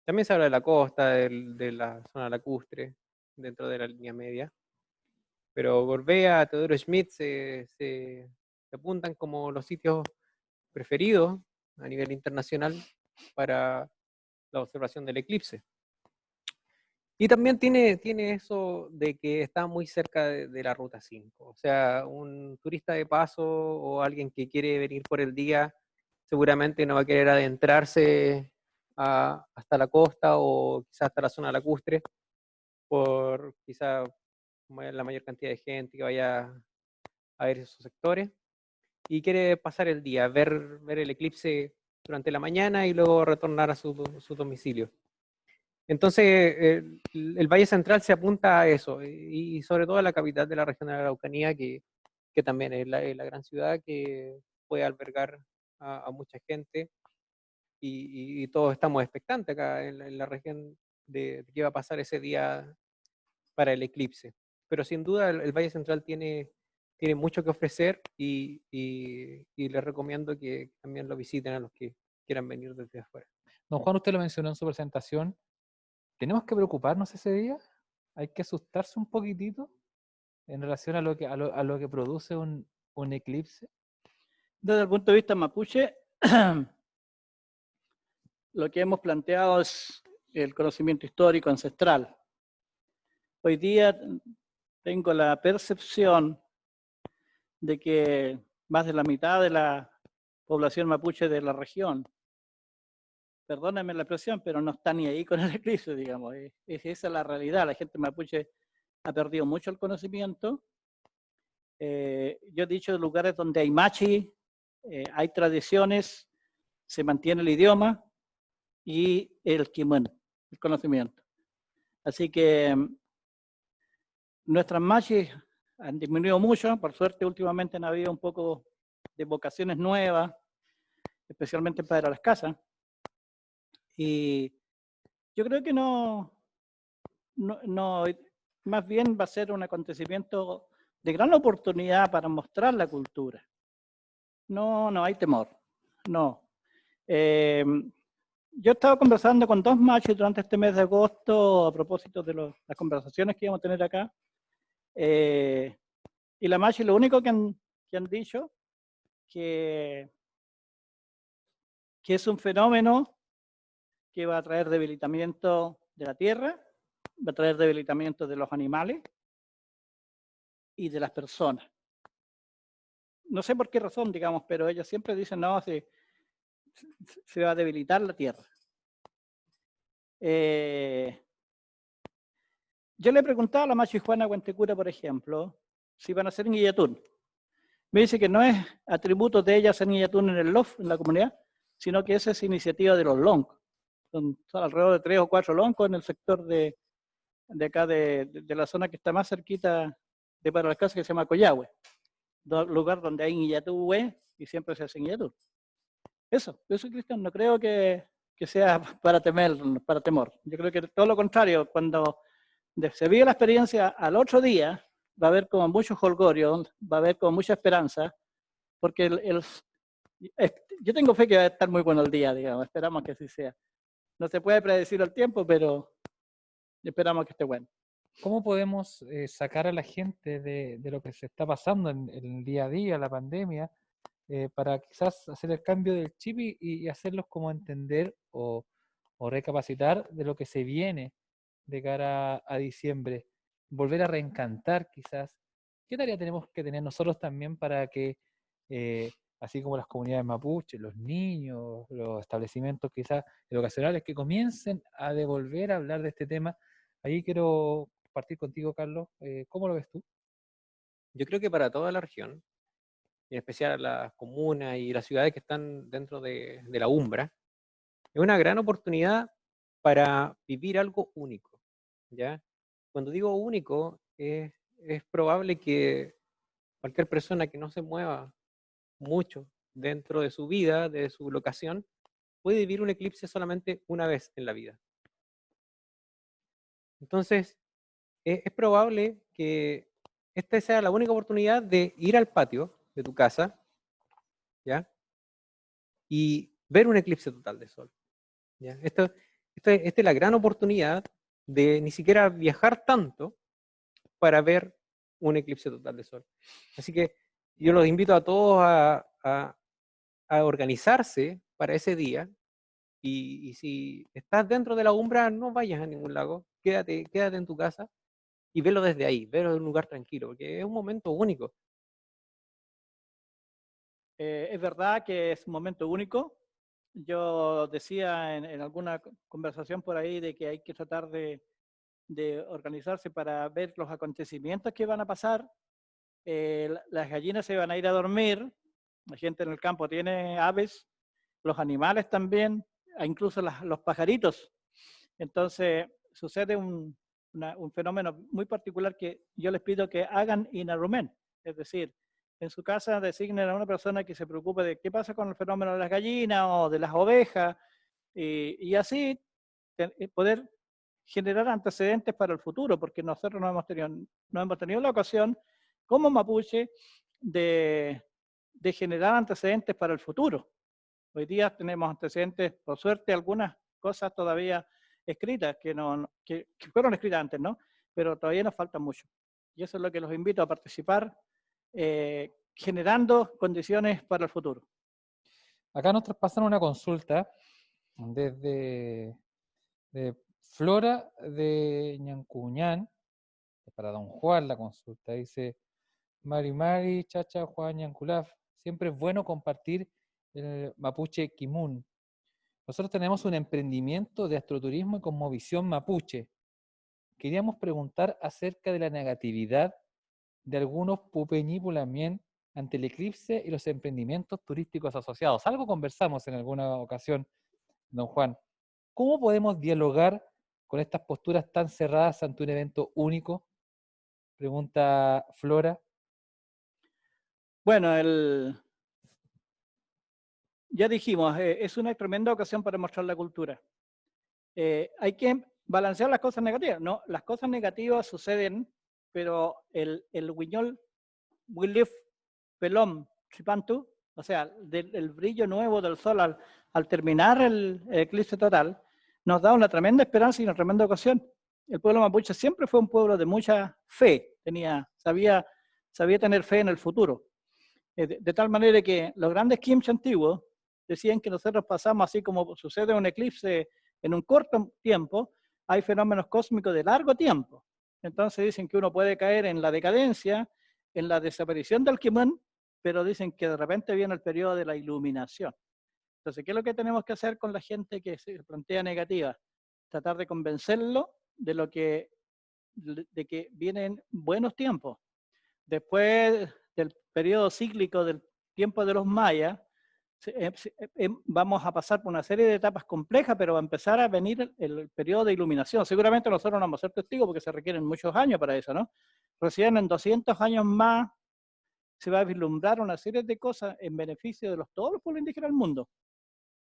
También se habla de la costa, de la zona lacustre, dentro de la línea media. Pero Gorbea, Teodoro Schmidt se apuntan como los sitios preferidos a nivel internacional para la observación del eclipse. Y también tiene eso de que está muy cerca de la Ruta 5. O sea, un turista de paso o alguien que quiere venir por el día seguramente no va a querer adentrarse hasta la costa o quizás hasta la zona lacustre por quizá la mayor cantidad de gente que vaya a ver esos sectores. Y quiere pasar el día, ver el eclipse durante la mañana y luego retornar a su domicilio. Entonces, el Valle Central se apunta a eso, y sobre todo a la capital de la región de la Araucanía, que también es la gran ciudad que puede albergar a mucha gente, y todos estamos expectantes acá en la región de qué va a pasar ese día para el eclipse. Pero sin duda el Valle Central tiene mucho que ofrecer, y les recomiendo que también lo visiten a los que quieran venir desde afuera. Don Juan, usted lo mencionó en su presentación. ¿Tenemos que preocuparnos ese día? ¿Hay que asustarse un poquitito en relación a lo que produce un eclipse? Desde el punto de vista mapuche, lo que hemos planteado es el conocimiento histórico ancestral. Hoy día tengo la percepción de que más de la mitad de la población mapuche de la región, perdónenme la expresión, pero no está ni ahí con el eclipse, digamos. Esa es la realidad. La gente mapuche ha perdido mucho el conocimiento. Yo he dicho lugares donde hay machi, hay tradiciones, se mantiene el idioma y el quimun, el conocimiento. Así que nuestras machis han disminuido mucho. Por suerte, últimamente han habido un poco de vocaciones nuevas, especialmente para las casas. Y yo creo que no, más bien va a ser un acontecimiento de gran oportunidad para mostrar la cultura. No hay temor, no. Yo he estado conversando con dos machis durante este mes de agosto a propósito de las conversaciones que íbamos a tener acá. Y la machi lo único que han dicho que es un fenómeno que va a traer debilitamiento de la tierra, va a traer debilitamiento de los animales y de las personas. No sé por qué razón, digamos, pero ellos siempre dicen, no, se va a debilitar la tierra. Yo le preguntaba a la machi Juana Huentecura, por ejemplo, si van a hacer Guillatún. Me dice que no es atributo de ella hacer Guillatún en el LOF, en la comunidad, sino que esa es iniciativa de los LONC. Son alrededor de 3 o 4 loncos en el sector de acá, de la zona que está más cerquita de para las casas, que se llama Coyahue, lugar donde hay Guillatúe y siempre se hace Guillatún. Eso, Cristian, no creo que sea para temor. Yo creo que todo lo contrario, cuando se vive la experiencia al otro día, va a haber como mucho jolgorio, va a haber como mucha esperanza, porque yo tengo fe que va a estar muy bueno el día, digamos, esperamos que así sea. No se puede predecir el tiempo, pero esperamos que esté bueno. ¿Cómo podemos sacar a la gente de lo que se está pasando en el día a día, la pandemia, para quizás hacer el cambio del chip y hacerlos como entender o recapacitar de lo que se viene de cara a diciembre? Volver a reencantar quizás. ¿Qué tarea tenemos que tener nosotros también para que, así como las comunidades mapuche, los niños, los establecimientos quizás educacionales, que comiencen a devolver a hablar de este tema? Ahí quiero partir contigo, Carlos. ¿Cómo lo ves tú? Yo creo que para toda la región, en especial las comunas y las ciudades que están dentro de la Umbra, es una gran oportunidad para vivir algo único, ¿ya? Cuando digo único, es probable que cualquier persona que no se mueva mucho dentro de su vida, de su locación, puede vivir un eclipse solamente una vez en la vida. Entonces, es probable que esta sea la única oportunidad de ir al patio de tu casa, ¿ya? Y ver un eclipse total de sol, ¿ya? Esta es la gran oportunidad de ni siquiera viajar tanto para ver un eclipse total de sol. Así que yo los invito a todos a organizarse para ese día, y si estás dentro de la Umbra, no vayas a ningún lago, quédate en tu casa y velo desde ahí, velo en un lugar tranquilo, porque es un momento único. Es verdad que es un momento único. Yo decía en alguna conversación por ahí de que hay que tratar de organizarse para ver los acontecimientos que van a pasar. Las gallinas se van a ir a dormir, la gente en el campo tiene aves, los animales también, incluso los pajaritos Entonces sucede un fenómeno muy particular que yo les pido que hagan inarumen, es decir, en su casa designen a una persona que se preocupe de qué pasa con el fenómeno de las gallinas o de las ovejas, y así poder generar antecedentes para el futuro, porque nosotros no hemos tenido la ocasión como mapuche de generar antecedentes para el futuro. Hoy día tenemos antecedentes, por suerte, algunas cosas todavía escritas que fueron escritas antes, ¿no? Pero todavía nos falta mucho. Y eso es lo que los invito a participar, generando condiciones para el futuro. Acá nos traspasan una consulta desde de Flora de Ñancuñán, para don Juan la consulta. Dice: Mari, Chacha, Juan, Ñanculaf, siempre es bueno compartir el mapuche Kimun. Nosotros tenemos un emprendimiento de astroturismo y cosmovisión mapuche. Queríamos preguntar acerca de la negatividad de algunos pupeñí pulamien ante el eclipse y los emprendimientos turísticos asociados. Algo conversamos en alguna ocasión, don Juan. ¿Cómo podemos dialogar con estas posturas tan cerradas ante un evento único? Pregunta Flora. Bueno, ya dijimos, es una tremenda ocasión para mostrar la cultura. Hay que balancear las cosas negativas. No, las cosas negativas suceden, pero el Huiñol, Willif, Pelom, Chipantu, o sea, el brillo nuevo del sol al terminar el eclipse total, nos da una tremenda esperanza y una tremenda ocasión. El pueblo mapuche siempre fue un pueblo de mucha fe, sabía tener fe en el futuro. De tal manera que los grandes Kimch antiguos decían que nosotros pasamos, así como sucede un eclipse en un corto tiempo, hay fenómenos cósmicos de largo tiempo. Entonces dicen que uno puede caer en la decadencia, en la desaparición del Kimón, pero dicen que de repente viene el periodo de la iluminación. Entonces, ¿qué es lo que tenemos que hacer con la gente que se plantea negativa? Tratar de convencerlo de que vienen buenos tiempos. Después del periodo cíclico del tiempo de los mayas, vamos a pasar por una serie de etapas complejas, pero va a empezar a venir el periodo de iluminación. Seguramente nosotros no vamos a ser testigos porque se requieren muchos años para eso, ¿no? Recién en 200 años más se va a vislumbrar una serie de cosas en beneficio de todos los pueblos indígenas del mundo.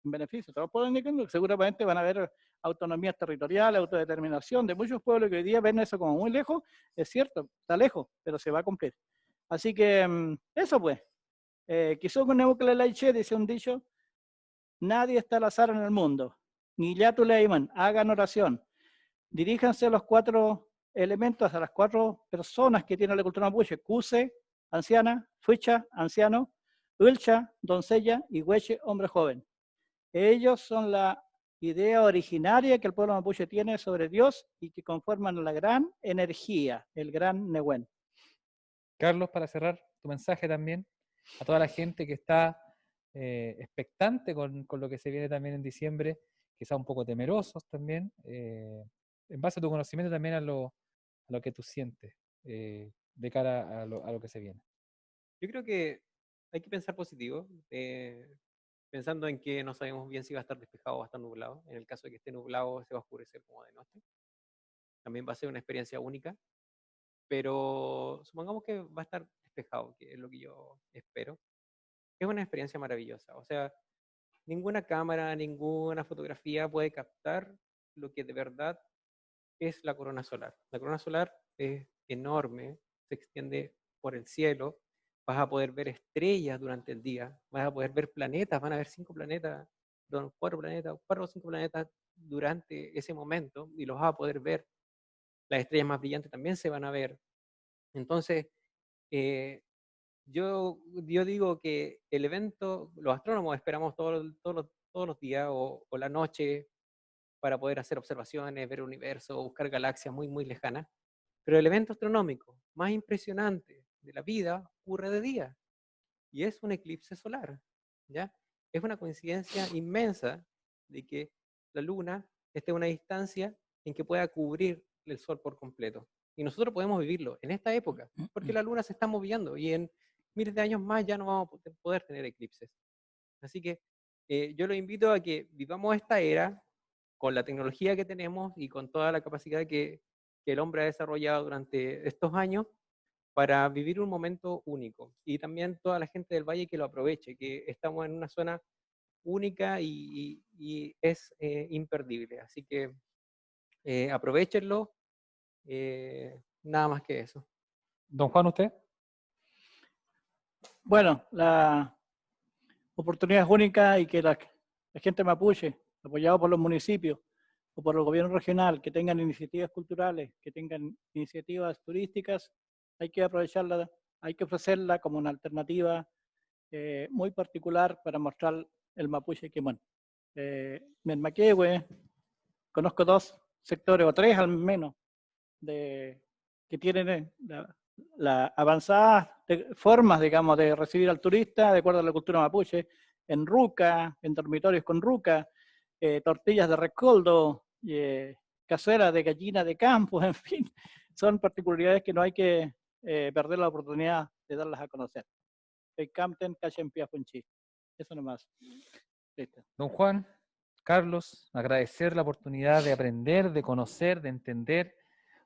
En beneficio de todos los pueblos indígenas, seguramente van a haber autonomías territoriales, autodeterminación de muchos pueblos que hoy día ven eso como muy lejos. Es cierto, está lejos, pero se va a cumplir. Así que eso pues. Kisuko Nebucle Laiche dice un dicho: nadie está al azar en el mundo. Ni Yatu Leiman, hagan oración. Diríjanse a los 4 elementos, a las 4 personas que tiene la cultura mapuche: Cuse, anciana; Fuicha, anciano; Ulcha, doncella; y Hueche, hombre joven. Ellos son la idea originaria que el pueblo mapuche tiene sobre Dios y que conforman la gran energía, el gran Nehuen. Carlos, para cerrar tu mensaje también a toda la gente que está expectante con lo que se viene también en diciembre, quizá un poco temerosos también, en base a tu conocimiento también a lo que tú sientes de cara a lo que se viene. Yo creo que hay que pensar positivo, pensando en que no sabemos bien si va a estar despejado o va a estar nublado. En el caso de que esté nublado, se va a oscurecer como de noche. También va a ser una experiencia única, pero supongamos que va a estar despejado, que es lo que yo espero. Es una experiencia maravillosa. O sea, ninguna cámara, ninguna fotografía puede captar lo que de verdad es la corona solar. La corona solar es enorme, se extiende por el cielo, vas a poder ver estrellas durante el día, vas a poder ver planetas, van a haber 5 planetas, 4 o 5 planetas durante ese momento y los vas a poder ver. Las estrellas más brillantes también se van a ver. Entonces, yo digo que el evento, los astrónomos esperamos todos los días o la noche para poder hacer observaciones, ver el universo, buscar galaxias muy, muy lejanas. Pero el evento astronómico más impresionante de la vida ocurre de día y es un eclipse solar, ¿ya? Es una coincidencia inmensa de que la luna esté a una distancia en que pueda cubrir el sol por completo. Y nosotros podemos vivirlo en esta época, porque la luna se está moviendo y en miles de años más ya no vamos a poder tener eclipses. Así que yo lo invito a que vivamos esta era con la tecnología que tenemos y con toda la capacidad que el hombre ha desarrollado durante estos años para vivir un momento único. Y también toda la gente del valle que lo aproveche, que estamos en una zona única y es imperdible. Así que aprovechenlo, nada más que eso. Don Juan, ¿usted? Bueno, la oportunidad es única y que la gente mapuche, apoyado por los municipios o por el gobierno regional, que tengan iniciativas culturales, que tengan iniciativas turísticas, hay que aprovecharla, hay que ofrecerla como una alternativa muy particular para mostrar el mapuche que, bueno, en Maquehue conozco 2 sectores o 3 al menos que tienen la avanzadas formas, digamos, de recibir al turista de acuerdo a la cultura mapuche, en ruca, en dormitorios con ruca, tortillas de rescoldo, cazuelas de gallina de campo, en fin, son particularidades que no hay que perder la oportunidad de darlas a conocer. Camten, Cachempia, Funchi. Eso nomás. Listo. Don Juan, Carlos, agradecer la oportunidad de aprender, de conocer, de entender,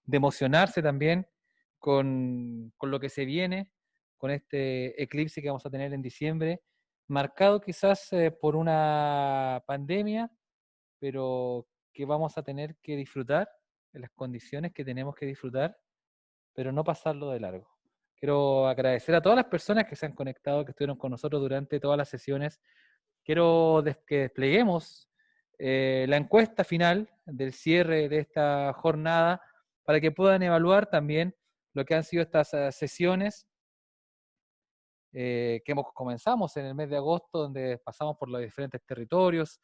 de emocionarse también con lo que se viene, con este eclipse que vamos a tener en diciembre, marcado quizás por una pandemia, pero que vamos a tener que disfrutar en las condiciones que tenemos que disfrutar, pero no pasarlo de largo. Quiero agradecer a todas las personas que se han conectado, que estuvieron con nosotros durante todas las sesiones. Quiero que despleguemos la encuesta final del cierre de esta jornada para que puedan evaluar también lo que han sido estas sesiones que comenzamos en el mes de agosto, donde pasamos por los diferentes territorios,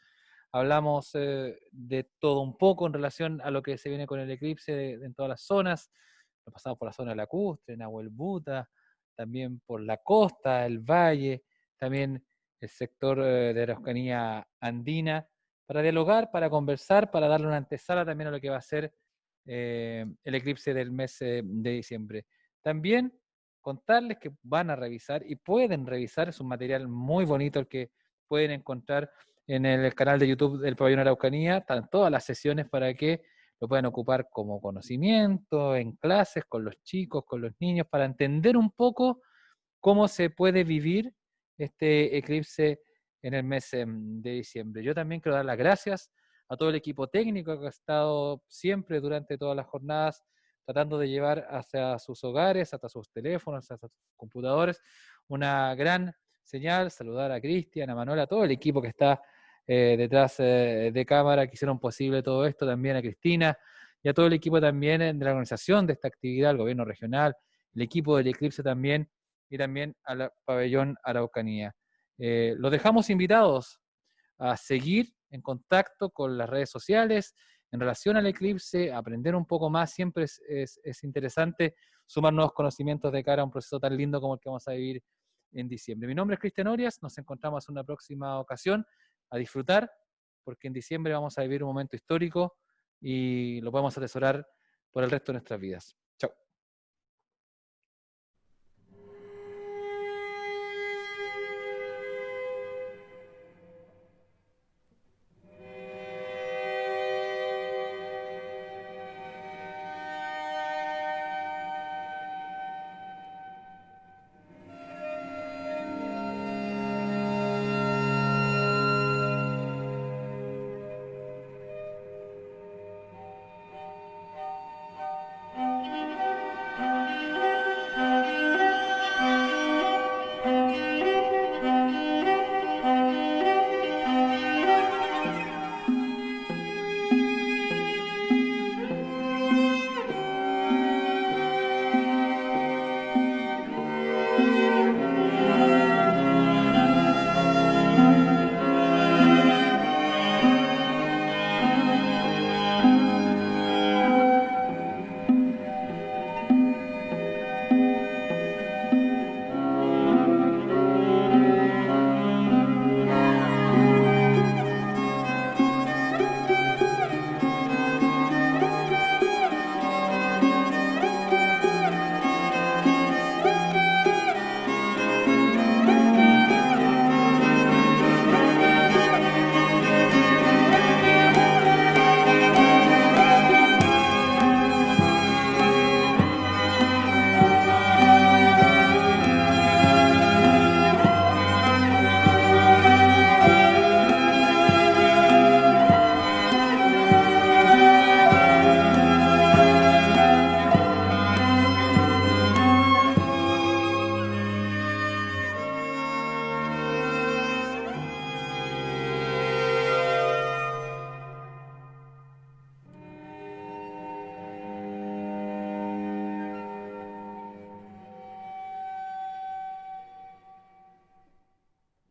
hablamos de todo un poco en relación a lo que se viene con el eclipse en todas las zonas. Nos pasamos por la zona lacustre, Nahuel Buta, también por la costa, el valle, también el sector de Araucanía andina, para dialogar, para conversar, para darle una antesala también a lo que va a ser el eclipse del mes de diciembre. También contarles que van a revisar y pueden revisar, es un material muy bonito el que pueden encontrar en el canal de YouTube del Pabellón Araucanía, están todas las sesiones para que lo puedan ocupar como conocimiento, en clases, con los chicos, con los niños, para entender un poco cómo se puede vivir este eclipse en el mes de diciembre. Yo también quiero dar las gracias a todo el equipo técnico que ha estado siempre durante todas las jornadas tratando de llevar hacia sus hogares, hasta sus teléfonos, hasta sus computadores, una gran señal. Saludar a Cristian, a Manuel, a todo el equipo que está detrás de cámara, que hicieron posible todo esto, también a Cristina y a todo el equipo también de la organización de esta actividad, el gobierno regional, el equipo del Eclipse también, y también al Pabellón Araucanía. Los dejamos invitados a seguir en contacto con las redes sociales en relación al eclipse, aprender un poco más. Siempre es interesante sumar nuevos conocimientos de cara a un proceso tan lindo como el que vamos a vivir en diciembre. Mi nombre es Cristian Orias, nos encontramos en una próxima ocasión a disfrutar, porque en diciembre vamos a vivir un momento histórico y lo podemos atesorar por el resto de nuestras vidas.